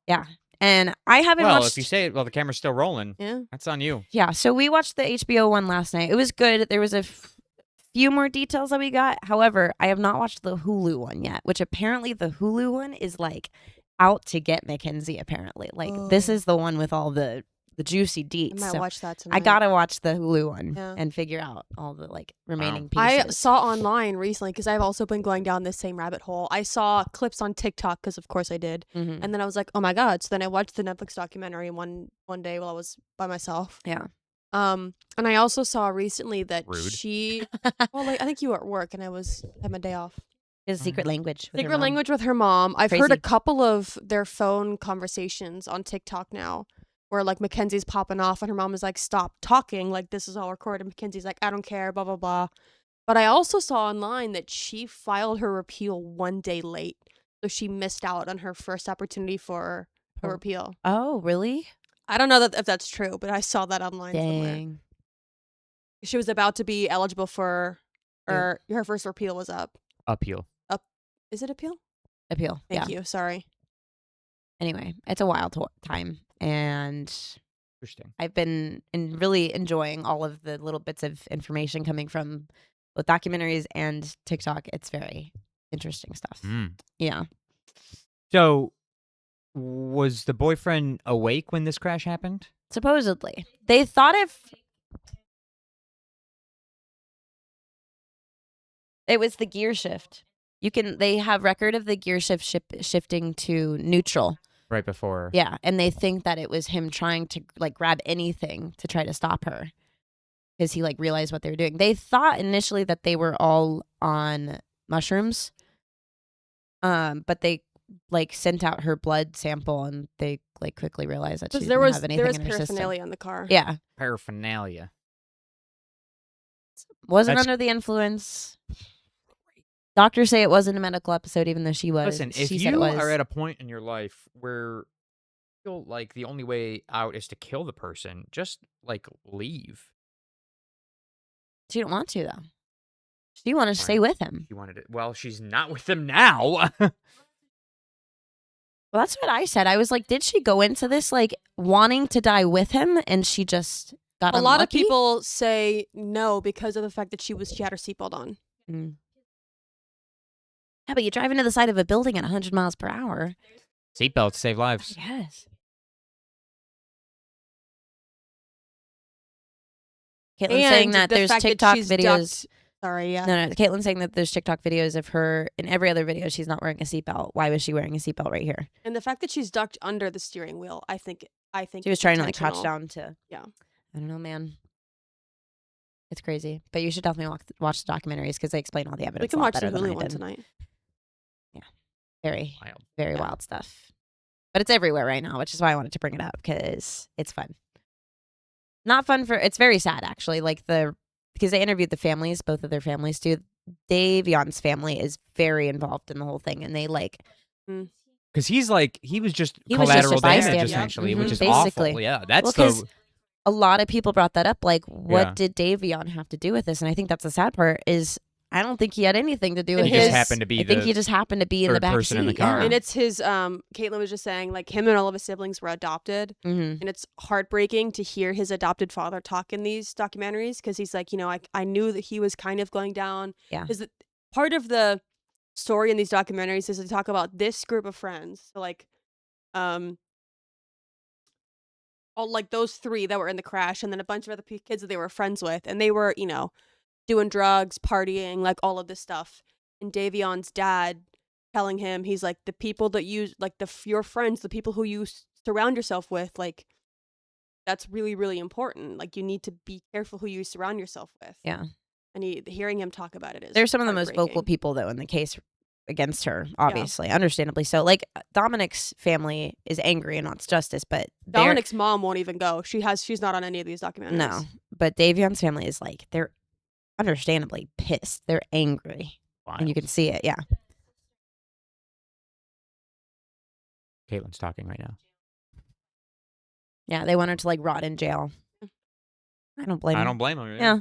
Yeah. And I haven't Well, watched. if you say it while the camera's still rolling, Yeah. that's on you. Yeah. So we watched the HBO one last night. It was good. There was a few more details that we got. However, I have not watched the Hulu one yet, which apparently the Hulu one is like out to get Mackenzie. Apparently, like this Oh. is the one with all the juicy I deets. might So watch that tonight. I gotta watch the Hulu one Yeah. and figure out all the like remaining I pieces. saw online recently because I've also been going down this same rabbit hole. I saw clips on TikTok because of course I did, Mhm. and then I was like, oh my god! So then I watched the Netflix documentary one day while I was by myself. Yeah. And I also saw recently that Rude. she. Well, like I think you were at work and I had my day off. His secret language. with her Secret mom. language with her mom. I've heard a Crazy. couple of their phone conversations on TikTok now where like Mackenzie's popping off and her mom is like, stop talking. Like this is all recorded. Mackenzie's like, I don't care, blah, blah, blah. But I also saw online that she filed her repeal one day late. So she missed out on her first opportunity for a Oh. repeal. Oh, really? I don't know if that's true, but I saw that online somewhere. Dang. She was about to be eligible for, Yeah. or her first repeal was up. Appeal. Is it appeal? Appeal. Thank yeah. you. Sorry. Anyway, it's a wild time, and Interesting. I've been really enjoying all of the little bits of information coming from both documentaries and TikTok. It's very interesting stuff. Mm. Yeah. So, was the boyfriend awake when this crash happened? Supposedly, they thought if it was the gear shift. They have record of the gear shifting to neutral. Right before. Yeah, and they think that it was him trying to like grab anything to try to stop her because he like realized what they were doing. They thought initially that they were all on mushrooms, but they like sent out her blood sample and they like quickly realized that she Because didn't have anything there was in her system. paraphernalia in the car. Yeah, Paraphernalia. wasn't That's- under the influence. Doctors say it wasn't a medical episode, even though she was. Listen, if she said it you was. are at a point in your life where you feel like the only way out is to kill the person, just like leave. She didn't want to though. She wanted to Right. stay with him. You wanted it. Well, she's not with him now. Well, that's what I said. I was like, did she go into this like wanting to die with him, and she just got A lot of unlucky? people say no because of the fact that she had her seatbelt on. Mm. Yeah, but you drive into the side of a building at 100 miles per hour. Seatbelts save lives. Yes. Caitlin's saying And that the there's fact that TikTok she's videos. Sorry, yeah. No, Caitlin's saying that there's TikTok videos of her in every other video. She's not wearing a seatbelt. Why was she wearing a seatbelt right here? And the fact that she's ducked under the steering wheel, I think She was is trying to like crouch intentional. down to. Yeah. I don't know, man. It's crazy, but you should definitely watch the documentaries because they explain all the evidence. We can a lot watch the better than I Hulu one did. tonight. Very, Wild. very Yeah. wild stuff. But it's everywhere right now, which is why I wanted to bring it up because it's fun. Not fun it's very sad actually. Like because they interviewed the families, both of their families do. Davion's family is very involved in the whole thing, and they like Because he was just He was just a collateral damage, bystander. essentially, which Mhm. is Basically. awful. Yeah, that's Well, 'cause the. a lot of people brought that up. Like, what Yeah. did Davion have to do with this? And I think that's the sad part is I don't think he had anything to do with He He this. just happened to be I think the he just happened to be in the third back person seat. in the car. Yeah. And it's his Caitlin was just saying like him and all of his siblings were adopted, Mhm. and it's heartbreaking to hear his adopted father talk in these documentaries because he's like, I knew that he was kind of going down. Yeah. Because part of the story in these documentaries is to talk about this group of friends. So like all like those three that were in the crash, and then a bunch of other kids that they were friends with, and they were doing drugs, partying, like all of this stuff. And Davion's dad telling him, he's like, the people that you like your friends, the people who you surround yourself with, like that's really, really important. Like you need to be careful who you surround yourself with. Yeah. And hearing him talk about it is They're some of the most vocal heartbreaking. people though in the case against her, obviously, understandably so. Like Dominic's family is angry and wants justice, but Dominic's mom won't even go. She's not on any of these documentaries. no. But Davion's family is like they're understandably pissed. They're angry, and you can see it. Yeah. Caitlin's talking right now. Yeah, they want her to like rot in jail. I don't blame I her. don't blame him. Yeah.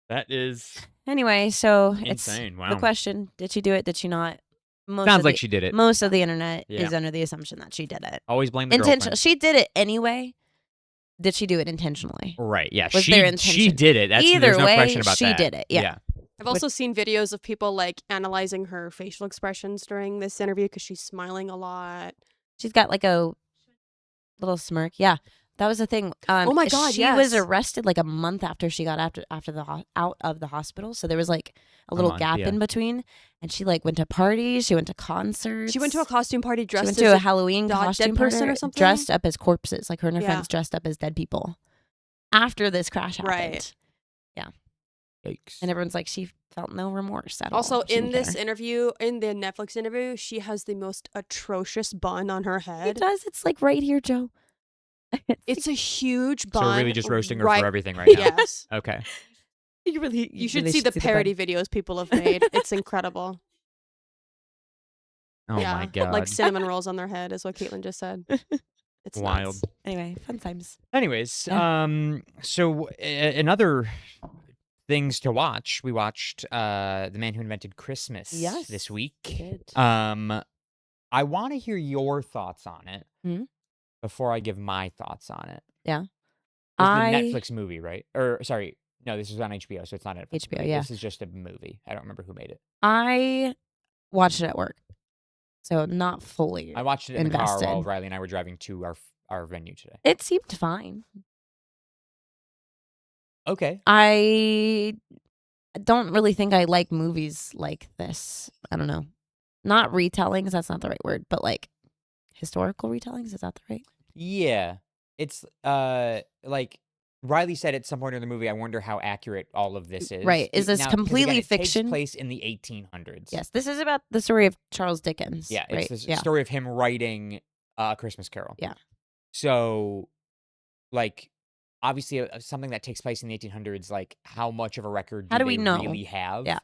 That is Anyway, so it's insane. Wow. the question: did she do it? Did she not? Most Sounds of like the, she did it. Most of the internet Yeah. is under the assumption that she did it. Always blame the Intentional. girlfriend. She did it anyway. did she do it intentionally? Right. Yeah. Was she there she intention? did it. That's, Either there's no way, question about she that. did it. Yeah. I've also seen videos of people like analyzing her facial expressions during this interview because she's smiling a lot. She's got like a little smirk. Yeah. That was the thing. Oh my God, she was yes. arrested like a month after she got after the out of the hospital. So there was like a little month, gap yeah. in between, and she like went to parties. She went to concerts. She went to a costume party She dressed went as to a Halloween dead costume person party or something? dressed up as corpses. Like her and her Yeah. friends dressed up as dead people after this crash happened. Right. Yikes. And everyone's like, she felt no remorse at all. Also, She in didn't this care. interview, in the Netflix interview, she has the most atrocious bun on her It head. does. It's like right here, Joe. It's a huge So bun. we're really just roasting her right- for everything right now. Yes. Okay. you really You should really see the bun. parody videos people have made. It's incredible. Oh yeah. my god. Like cinnamon rolls on their head is what Caitlin just said. It's Wild. nuts. Anyway, fun times. Anyways, Yeah. so in other things to watch, we watched The Man Who Invented Christmas Yes, this week. Good. I want to hear your thoughts on it Mhm. before I give my thoughts on it. Yeah. It's I- the Netflix movie, right? Or sorry, no, this was on HBO, so it's not Netflix. HBO, movie. yeah. This is just a movie. I don't remember who made it. I watched it at work, so not fully. I watched it in the car while Invested. Riley and I were driving to our venue today. It seemed fine. Okay. I don't really think I like movies like this. I don't know. Not retellings, that's not the right word, but like historical retellings, is that the right? Yeah. It's like Riley said at some point in the movie, I wonder how accurate all of this is. Right. Is this Now, 'cause completely again, it fiction? takes place in the 1800s. Yes, this is about the story of Charles Dickens. Yeah, right? it's the story of him writing A Christmas Carol. Yeah. So, like, obviously, something that takes place in the 1800s, like, how much of a record How do we they know? really have? Yeah.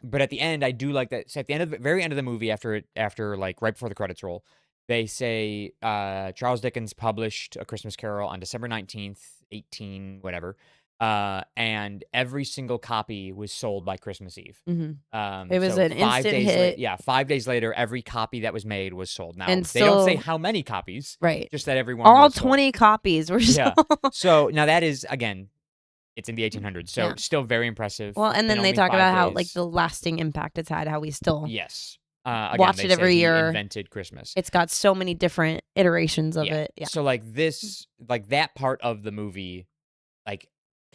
But at the end, I do like that. So at the end of the very end of the movie, after like right before the credits roll, they say Charles Dickens published A Christmas Carol on December 19th, 18 whatever. And every single copy was sold by Christmas Eve. Mm-hmm. It was so an 5 instant days hit. yeah, 5 days later, every copy that was made was sold. Now And they don't say still- how many copies, Right. just that everyone All was sold. 20 copies were Yeah. sold. So now that is again, it's in the 1800s, so Yeah. still very impressive. Well, and in then they only talk 5 about how days. like the lasting impact it's had, how we still Yes. Again, watch they it say every he year. Invented Christmas. it's got so many different iterations of it. Yeah. So like this, like that part of the movie, like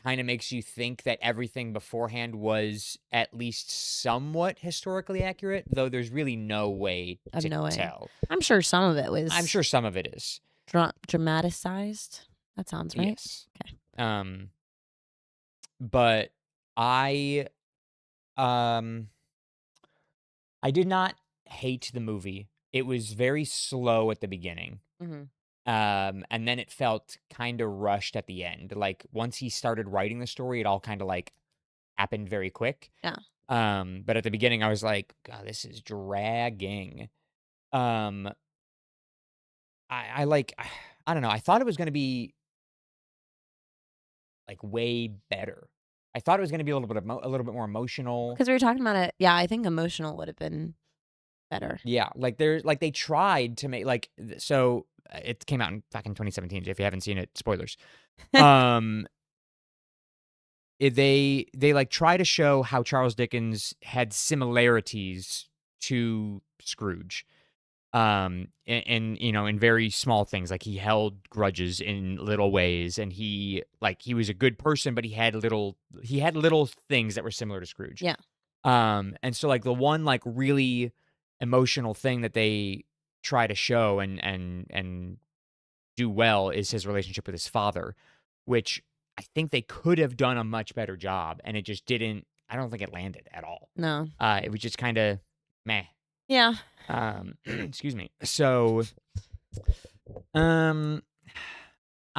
kind of makes you think that everything beforehand was at least somewhat historically accurate, though there's really no way I have to no way. tell. I'm sure some of it was I'm sure some of it is. dramatized. That sounds right. Yes. Okay. But I did not hate the movie. It was very slow at the beginning. Mm-hmm. And then it felt kind of rushed at the end. Like once he started writing the story, it all kind of like happened very quick. Yeah. But at the beginning I was like, God, this is dragging. I like, I don't know. I thought it was going to be like way better. I thought it was going to be a little bit more emotional. Because we were talking about it. Yeah, I think emotional would have been better. Yeah, like they tried to make like so it came out back in 2017. If you haven't seen it, spoilers. They like try to show how Charles Dickens had similarities to Scrooge. In in very small things, like he held grudges in little ways, and he was a good person, but he had little things that were similar to Scrooge. Yeah. And so like the one like really emotional thing that they try to show and do well is his relationship with his father, which I think they could have done a much better job, and it just didn't. I don't think it landed at all. No. It was just kind of meh. Yeah. Excuse me. So, I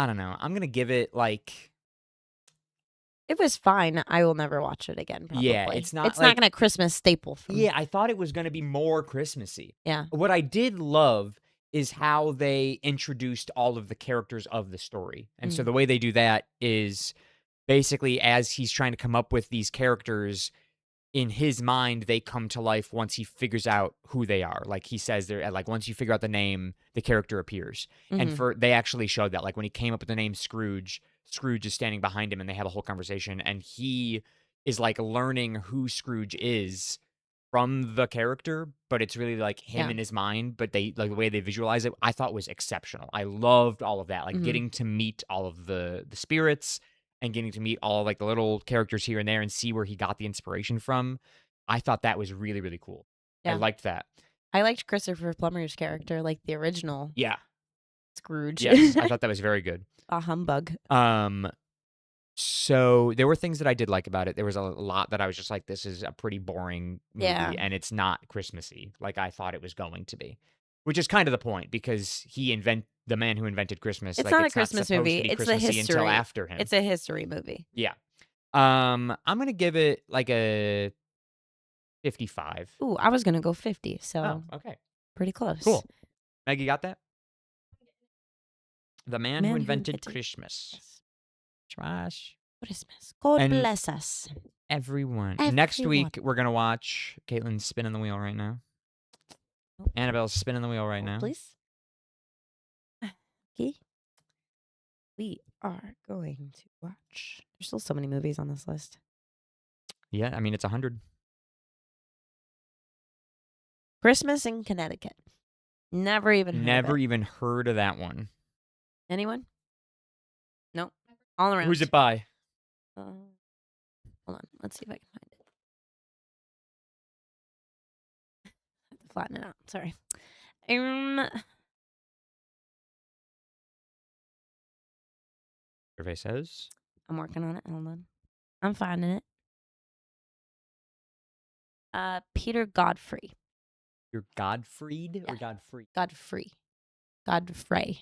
don't know. I'm gonna give it like, It was fine. I will never watch it again. Probably. Yeah, it's not It's like- not gonna Christmas staple for me. yeah, I thought it was gonna be more Christmassy. Yeah. What I did love is how they introduced all of the characters of the story. And so Mhm. the way they do that is basically as he's trying to come up with these characters, in his mind, they come to life once he figures out who they are. Like he says, they're like once you figure out the name, the character appears. And Mhm. they actually showed that. Like when he came up with the name Scrooge, Scrooge is standing behind him, and they have a whole conversation, and he is like learning who Scrooge is from the character, but it's really like him Yeah. in his mind. But they like the way they visualize it, I thought was exceptional. I loved all of that, like Mhm. getting to meet all of the spirits and getting to meet all like the little characters here and there and see where he got the inspiration from. I thought that was really, really cool. I Yeah. liked that. I liked Christopher Plummer's character, like the original Yeah. Scrooge. Yes. I thought that was very good. A humbug. So there were things that I did like about it. There was a lot that I was just like, this is a pretty boring movie, Yeah. and it's not Christmassy like I thought it was going to be. Which is kind of the point, because the man who invented Christmas. It's like, not a it's Christmas supposed movie. To be It's a Christmassy until history. after him. It's a history movie. Yeah. I'm gonna give it like a 55. Ooh, I was gonna go 50, so Oh, okay. pretty close. Cool. Maggie got that? The man, who Man Who invented Invented Christmas. Trash. Christmas. God And- bless us. Everyone. Next week, we're going to watch Caitlin's spinning the wheel right now. Oh. Annabelle's spinning the wheel right now. Please. Okay. We are going to watch. There's still so many movies on this list. Yeah, I mean, it's 100. Christmas in Connecticut. Never even heard Never of it. even heard of that one. Anyone? Nope. All around. Who's it by? Hold on. Let's see if I can find it. I have to flatten it out. Sorry. Survey says. I'm working on it. Hold on. I'm finding it. Peter Godfrey. You're Godfried or Yeah. Godfrey? Godfrey. Godfrey.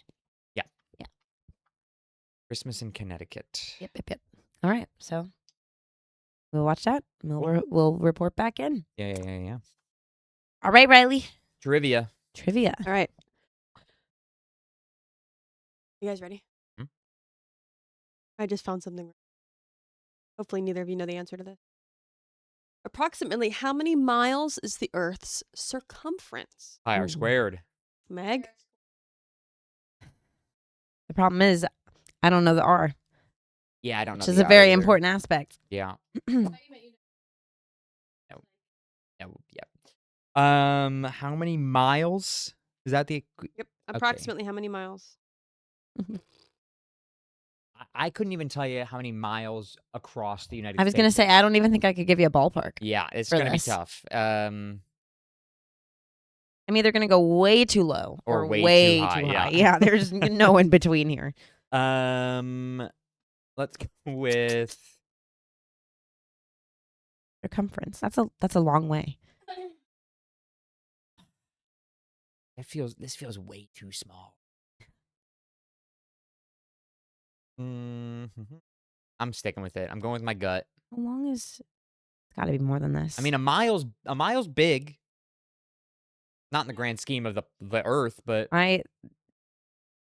Christmas in Connecticut. Yep. All right. So we'll watch that. We'll report back in. Yeah. All right, Riley. Trivia. Trivia. All right. You guys ready? Hmm? I just found something. Hopefully, neither of you know the answer to this. Approximately how many miles is the Earth's circumference? Pi r Ooh. squared. Meg? The problem is, I don't know the R, Yeah, I don't know. which is the a very R either. important aspect. Yeah. How many miles? Is that the? Yep. Approximately how many miles? I couldn't even tell you how many miles across the United States. I was gonna say I don't even think I could give you a ballpark. Yeah, it's for gonna be this. tough. I'm either gonna go way too low Or or way way too high, yeah. Yeah, there's no in between here. Let's go with. Circumference. That's a long way. This feels way too small. I'm sticking with it. I'm going with my gut. How long is? It's got to be more than this. I mean, a mile's big. Not in the grand scheme of the Earth, but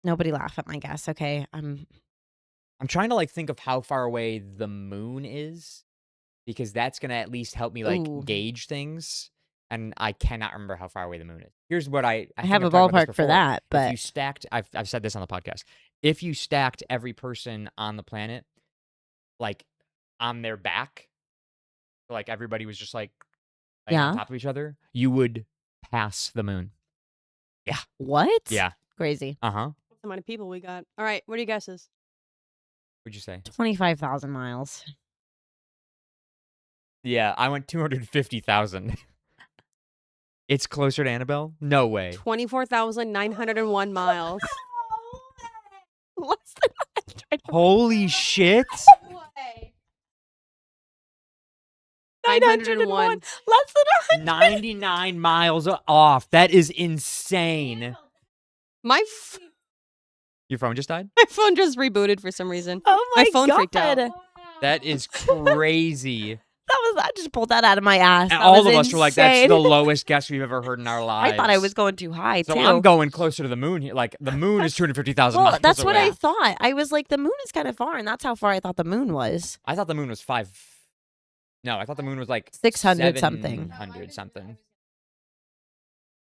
Nobody laugh at my guess. Okay, I'm trying to like think of how far away the moon is, because that's gonna at least help me like Ooh. gauge things. And I cannot remember how far away the moon is. Here's what I I think have a I've talked about this ballpark for before. that, If but you stacked, I've said this on the podcast. If you stacked every person on the planet, like on their back, so, like everybody was just like Yeah. on top of each other, you would pass the moon. what? Yeah. Crazy. Uh huh. That's the amount of people we got. All right. What are your guesses? What'd you say? 25,000 miles. Yeah, I went 250,000. It's closer to Annabelle? No way. 24,901 miles. Less than 100. Holy shit. 901. Less than 100. 99 miles off. That is insane. My Your phone just died? phone just rebooted for some reason. Oh My my phone God. freaked out. That is crazy. I just pulled that out of my ass. And That all was of us were like, that's insane. the lowest guess we've ever heard in our lives. I thought I was going too high So too. I'm going closer to the moon here. Like, the moon is 250,000 well, miles that's what away. I thought. I was like, the moon is kind of far, and that's how far I thought the moon was. I thought the moon was 5. No, I thought the moon was like 600 something. 700 something.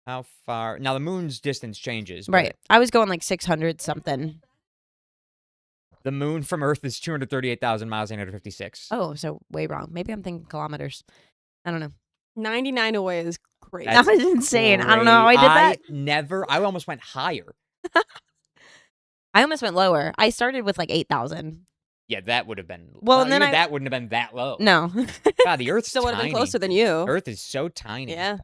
How far? Now the moon's distance changes. but Right. I was going like 600 something. The moon from Earth is 238,000 miles, 856. Oh, so way wrong. Maybe I'm thinking kilometers. I don't know. 99 away is great. That's That was insane. I don't know how I did that. I almost went higher. I almost went lower. I started with like 8,000. Yeah, that would have been. Well, and then even I- that wouldn't have been that low. No. God, the Earth's Still would have tiny. been closer than you. Earth is so tiny. Yeah.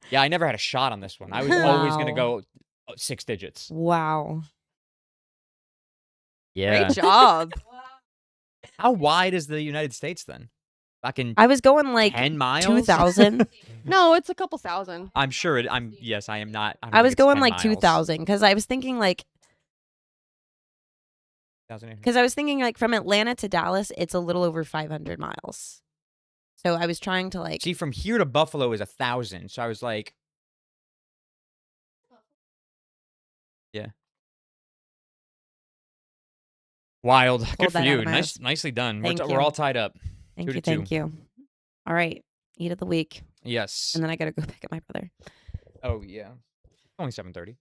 Yeah, I never had a shot on this one. I was always going to Wow. go 6 digits. Wow. Yeah. Great job. How wide is the United States then? Fucking I was going like 10 miles? 2,000. No, it's a couple thousand. I'm sure it. Yes, I am not. I, don't I think was it's going 10 like miles. 2,000 because I was thinking like 2,800. from Atlanta to Dallas, it's a little over 500 miles. So I was trying to like See, from here to Buffalo is 1,000. So I was like, yeah. Wild. Good Pulled for that out you. of my ass. Nicely done. Thank We're all you. tied up. thank 2 you, to 2. thank you. All right, eat of the week, Yes. and then I gotta go pick up my brother. Oh yeah. Only 7:30.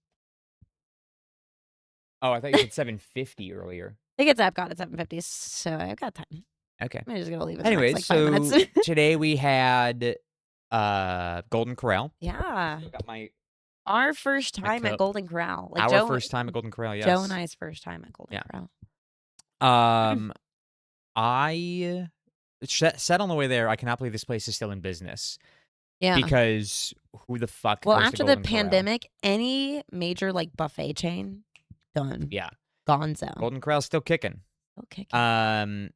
Oh, I thought you said 7:50 earlier. I think it's I've got it 7:50, so I've got time. Okay. I'm just gonna leave it. Anyways, Next, like 5 so minutes. today we had Golden Corral. Yeah, I got my our first My time at cup. Golden Corral. Like our Joe, first time at Golden Corral. Yes. Joe and I's first time at Golden Yeah. Corral. I said on the way there, I cannot believe this place is still in business Yeah. because who the fuck? Well, goes to after the Golden Corral? pandemic, any major like buffet chain done. Yeah, Gonzo. Golden Corral's still kicking. Okay. Um,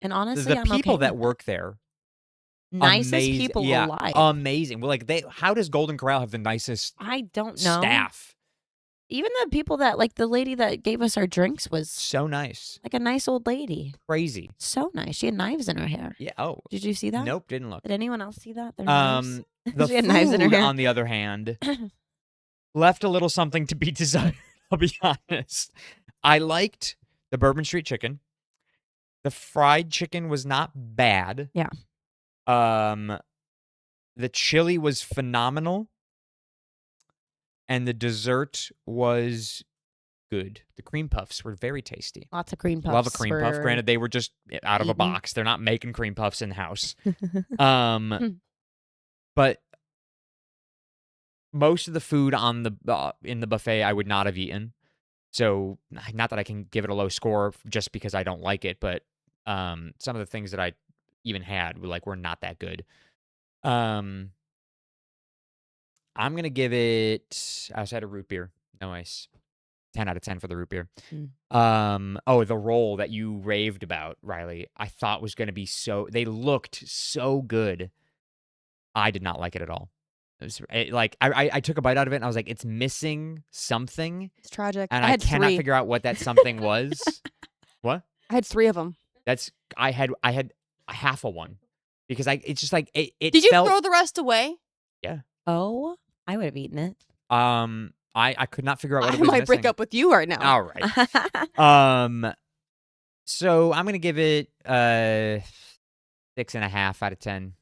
And honestly, the I'm people okay that with work there, nicest amazing. people Yeah, alive. amazing. Well, like how does Golden Corral have the nicest I don't know. staff? Even the people that like the lady that gave us our drinks was So nice, like a nice old lady. crazy. So nice. She had knives in her hair. Yeah. Oh, Did you see that? nope, didn't look. Did anyone else see that? Their knives? The She had knives in her food, hair. on the other hand, left a little something to be desired. I'll be honest. I liked the Bourbon Street chicken. The fried chicken was not bad. Yeah. The chili was phenomenal, and the dessert was good. The cream puffs were very tasty. Lots of cream puffs. Love a cream puff. for- Granted, they were just out of a eaten. box. They're not making cream puffs in house. But most of the food on the in the buffet I would not have eaten. So not that I can give it a low score just because I don't like it, but some of the things that I even had were not that good. I'm gonna give it. I also had a root beer. No ice. 10 out of 10 for the root beer. Oh, the roll that you raved about, Riley, I thought was gonna be they looked so good. I did not like it at all. It was I took a bite out of it and I was like, it's missing something, It's tragic. and I I had cannot 3. figure out what that something was. What? I had 3 of them. I had a half of one because it's just like it Did you felt throw the rest away? Oh, I would have eaten it. I could not figure out what I it was might break missing. up with you right now. All right. So I'm gonna give it 6.5 out of 10.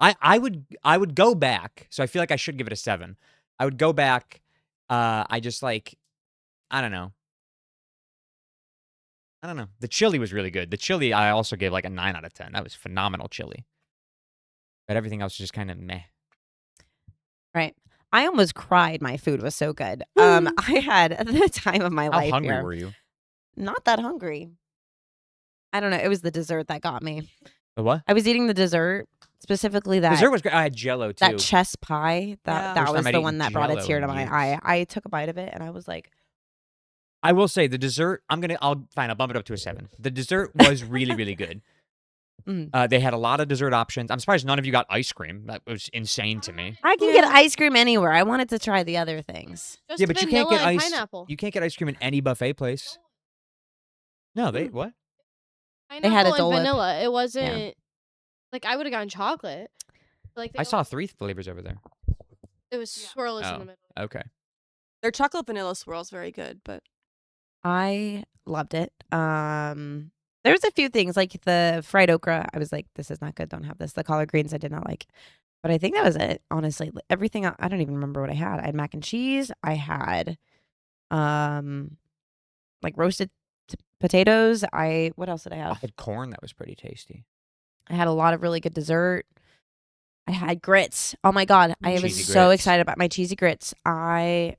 I would go back. So I feel like I should give it a 7. I would go back. I just I don't know. The chili was really good. The chili I also gave like a 9 out of 10. That was phenomenal chili. But everything else was just kind of meh. Right. I almost cried. My food was so good. I had the time of my How life hungry here. were you? Not that hungry. I don't know. It was the dessert that got me. The what? I was eating the dessert, specifically that Dessert was great. I had Jello too. that chess pie. That Yeah. that First was time I'd the eaten one that brought a Jell-O tear to in my years. eye. I took a bite of it and I was like, I will say the dessert. I'll bump it up to a 7. The dessert was really, really good. They had a lot of dessert options. I'm surprised none of you got ice cream. That was insane to me. I can get ice cream anywhere. I wanted to try the other things. Just Yeah, but you can't vanilla get and ice. pineapple. You can't get ice cream in any buffet place. No, they what? Pineapple had a and Dole Whip. vanilla. It wasn't like I would have gotten chocolate. Like I saw 3 flavors over there. it was swirlers in Oh. the middle. Okay. Their chocolate vanilla swirl's very good, but I loved it. Their There's a few things like the fried okra. I was like, this is not good. Don't have this. The collard greens I did not like. But I think that was it. Honestly, everything I don't even remember what I had. I had mac and cheese. I had like roasted potatoes. What else did I I have? had corn that was pretty tasty. I had a lot of really good dessert. I had grits. Oh my god, I was Cheesy so grits. excited about my cheesy grits. I'm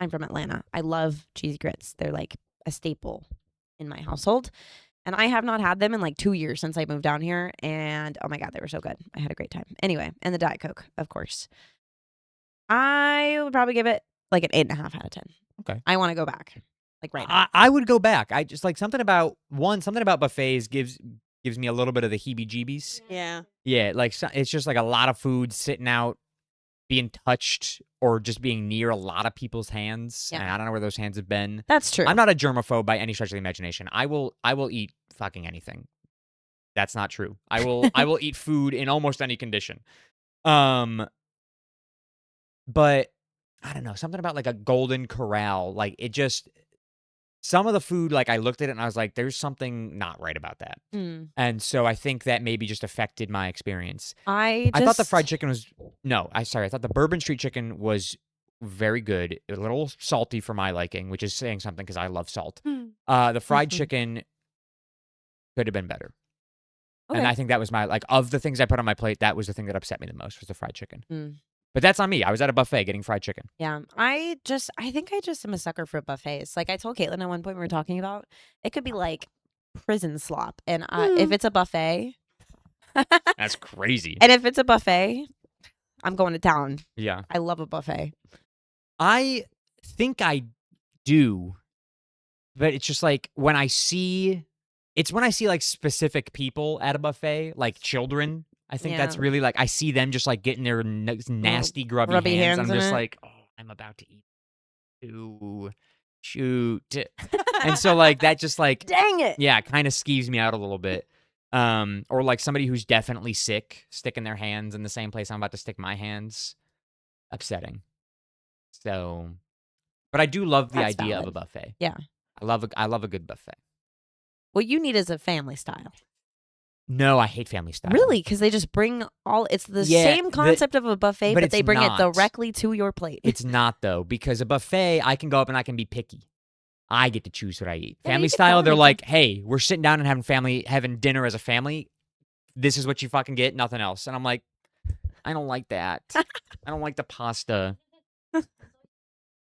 from Atlanta. I love cheesy grits. They're like a staple in my household. And I have not had them in like 2 years since I moved down here. And oh my god, they were so good. I had a great time. Anyway, and the Diet Coke, of course. I would probably give it like an 8.5 out of 10. Okay. I want to go back. Like right now. I would go back. I just like something about buffets gives me a little bit of the heebie-jeebies. Yeah. Yeah, like it's just like a lot of food sitting out, being touched, or just being near a lot of people's hands. Yeah. And I don't know where those hands have been. That's true. I'm not a germaphobe by any stretch of the imagination. I will eat fucking anything. That's not true. I will eat food in almost any condition. But I don't know, something about like a Golden Corral, like it just some of the food, like I looked at it and I was like, there's something not right about that. Mm. And so I think that maybe just affected my experience. I thought the fried chicken was I thought the Bourbon Street chicken was very good. A little salty for my liking, which is saying something because I love salt. The fried chicken could have been better. Okay. And I think that was my of the things I put on my plate, that was the thing that upset me the most was the fried chicken. Mm. But that's on me. I was at a buffet getting fried chicken. Yeah, I think I just am a sucker for buffets. Like I told Caitlin at one point we were talking about, it could be like prison slop, and if it's a buffet, That's crazy. and if it's a buffet, I'm going to town. Yeah. I love a buffet. I think I do, but it's just like when I see like specific people at a buffet, like children. I think that's Yeah. really like I see them just like getting their nasty grubby hands. I'm in just it. like, oh, I'm about to eat. Ooh, shoot. And so like that just like Dang it! yeah, kind of skeeves me out a little bit. Or like somebody who's definitely sick sticking their hands in the same place I'm about to stick my hands. Upsetting. So, but I do love the That's idea of a valid. buffet. Yeah. I love a good buffet. What you need is a family style. No, I hate family style. Really? Because they just bring it's the Yeah, same concept of a buffet, but but they it's bring it not. directly to your plate. It's not though, because a buffet, I can go up and I can be picky. I get to choose what I eat. Yeah, Family you can style, tell they're me. like, hey, we're sitting down and having dinner as a family. This is what you fucking get, nothing else. And I'm like, I don't like that. I don't like the pasta.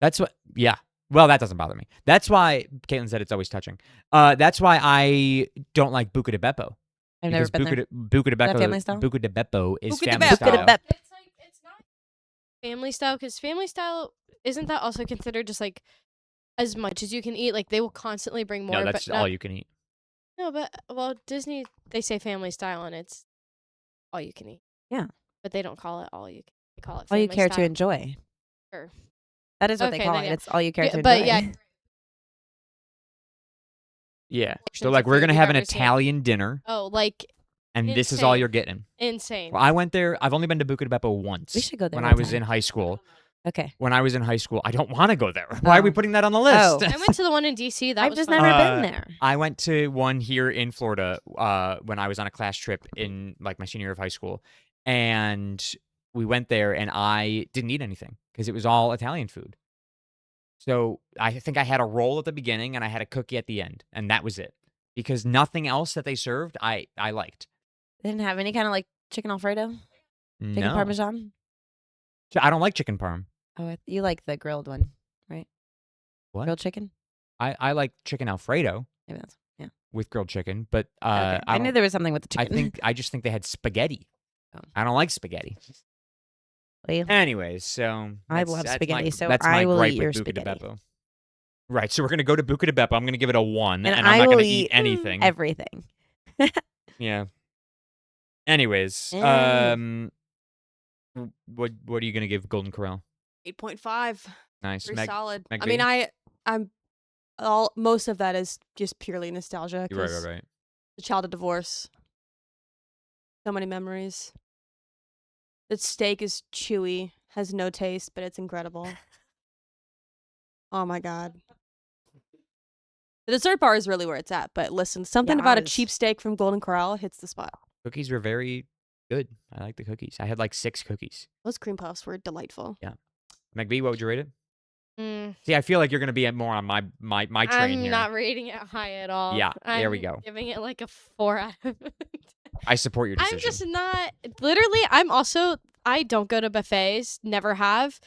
That's what, yeah. Well, that doesn't bother me. That's why Caitlin said it's always touching. That's why I don't like Buca de Beppo. I've never been there. Buca de Beppo, family style? Buca de Beppo is Buca de family Beppo. style. Buca de Bep- It's like it's not family style because family style isn't that also considered just like as much as you can eat? Like they will constantly bring more. No, that's but all not- you can eat. No, but well, Disney they say family style and it's all you can eat. Yeah. but they don't call it all you can. They call it all you family care to style. enjoy. Sure. That is what they Okay, call then it. yeah. It's all you care Yeah, to enjoy. but yeah, Yeah. So Portions like of we're food gonna you've have an ever seen. Italian dinner, oh, like and this is all Insane. you're getting. insane. Well, I went there. I've only been to Buca de Beppo once. We should go there when one I was time. in high school. Okay. When I was in high school, I don't want to go there. Why are we Oh. putting that on the list? Oh. I went to the one in DC. That I've was just fun. never Uh, been there. I went to one here in Florida when I was on a class trip in like my senior year of high school, and we went there, and I didn't eat anything because it was all Italian food. So I think I had a roll at the beginning and I had a cookie at the end, and that was it. Because nothing else that they served I liked. They didn't have any kind of like chicken Alfredo, chicken No, Parmesan. I don't like chicken parm. Oh, you like the grilled one, right? What? Grilled chicken? I like chicken Alfredo Maybe that's yeah. with grilled chicken, but Okay. I knew don't- there was something with the I chicken. I just think they had spaghetti. Oh. I don't like spaghetti. Well, Anyways, so I that's- love that's spaghetti, my, so that's I my will gripe eat with your Buca de spaghetti. Beppo. Right, so we're gonna go to Buca de Beppo. I'm gonna give it a 1, And and I I'm not will gonna eat eat anything. everything. Yeah. Anyways, Mm. what are you gonna give Golden Corral? 8.5. Nice. Pretty Meg, solid. Meg I mean, B? I'm most of that is just purely nostalgia. You're right, 'cause right. The child of divorce. So many memories. The steak is chewy, has no taste, but it's incredible. Oh my god. The dessert bar is really where it's at. But listen, something about a Yes. cheap steak from Golden Corral hits the spot. Cookies were very good. I like the cookies. I had like 6 cookies. Those cream puffs were delightful. McBee, what would you rate it? Mm, See, I feel like you're gonna be more on my train I'm here. not rating it high at all. Yeah, there we I'm go. Giving it like a 4 out of. I support your decision. I'm just not. Literally, I'm also. I don't go to buffets. Never have.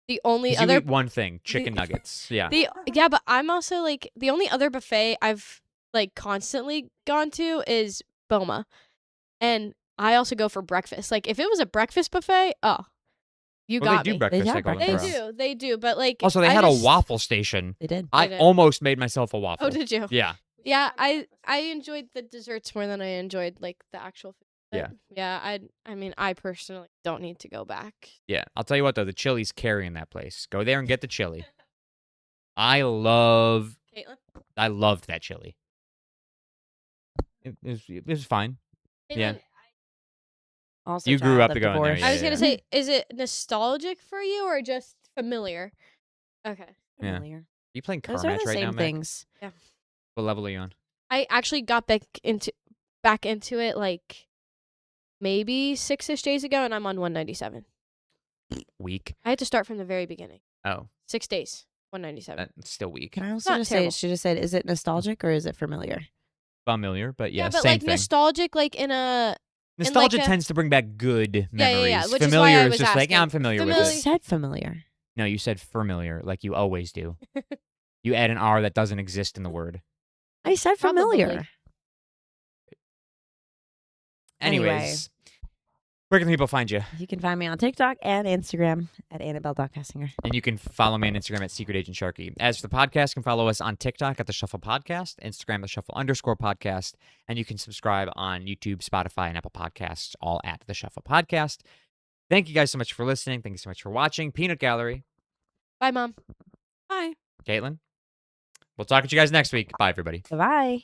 The only 'Cause you other eat one thing, chicken nuggets. Yeah. yeah, but I'm also like the only other buffet I've like constantly gone to is Boma, and I also go for breakfast. Like if it was a breakfast buffet, oh, you Well, got they do me. breakfast have at Golden breakfast. Corral. They do, but like Also, they I had just- a waffle station. They did. I did. almost made myself a waffle. Oh, did you? Yeah. Yeah, I enjoyed the desserts more than I enjoyed like the actual food. But, Yeah. yeah. I mean, I personally don't need to go back. Yeah. I'll tell you what though, the chili's carrying that place. Go there and get the chili. I loved that chili. It was fine. Yeah. Caitlin, Also, You grew child up of to go in there, divorce. I was yeah. gonna say, is it nostalgic for you or just familiar? Okay. Yeah. Familiar. Are you playing Those car are match the right same now, Meg? things. What level are you on? I actually got back into it like maybe 6-ish days ago, and I'm on 197. Weak. I had to start from the very beginning. Oh, 6 days, 197. that's still weak. Can I also not just terrible. say, she just said, is it nostalgic or is it familiar? Familiar, but yeah, but same like thing. nostalgic, like in a Nostalgia like a- tends to bring back good Yeah, memories. yeah, which is familiar why I is was just like, yeah, I'm asking. familiar You with Familiar- it. said familiar. No, you said familiar, like you always do. You add an R that doesn't exist in the word. I said familiar. Probably. Anyway. Anyways, where can people find you? You can find me on TikTok and Instagram at Annabelle.Cassinger. And you can follow me on Instagram at Secret Agent Sharky. As for the podcast, you can follow us on TikTok at The Shuffle Podcast, Instagram, The Shuffle_podcast, and you can subscribe on YouTube, Spotify, and Apple Podcasts, all at The Shuffle Podcast. Thank you guys so much for listening. Thank you so much for watching. Peanut Gallery, Bye, Mom. Bye. Caitlin. We'll talk to you guys next week. Bye, everybody. Bye-bye.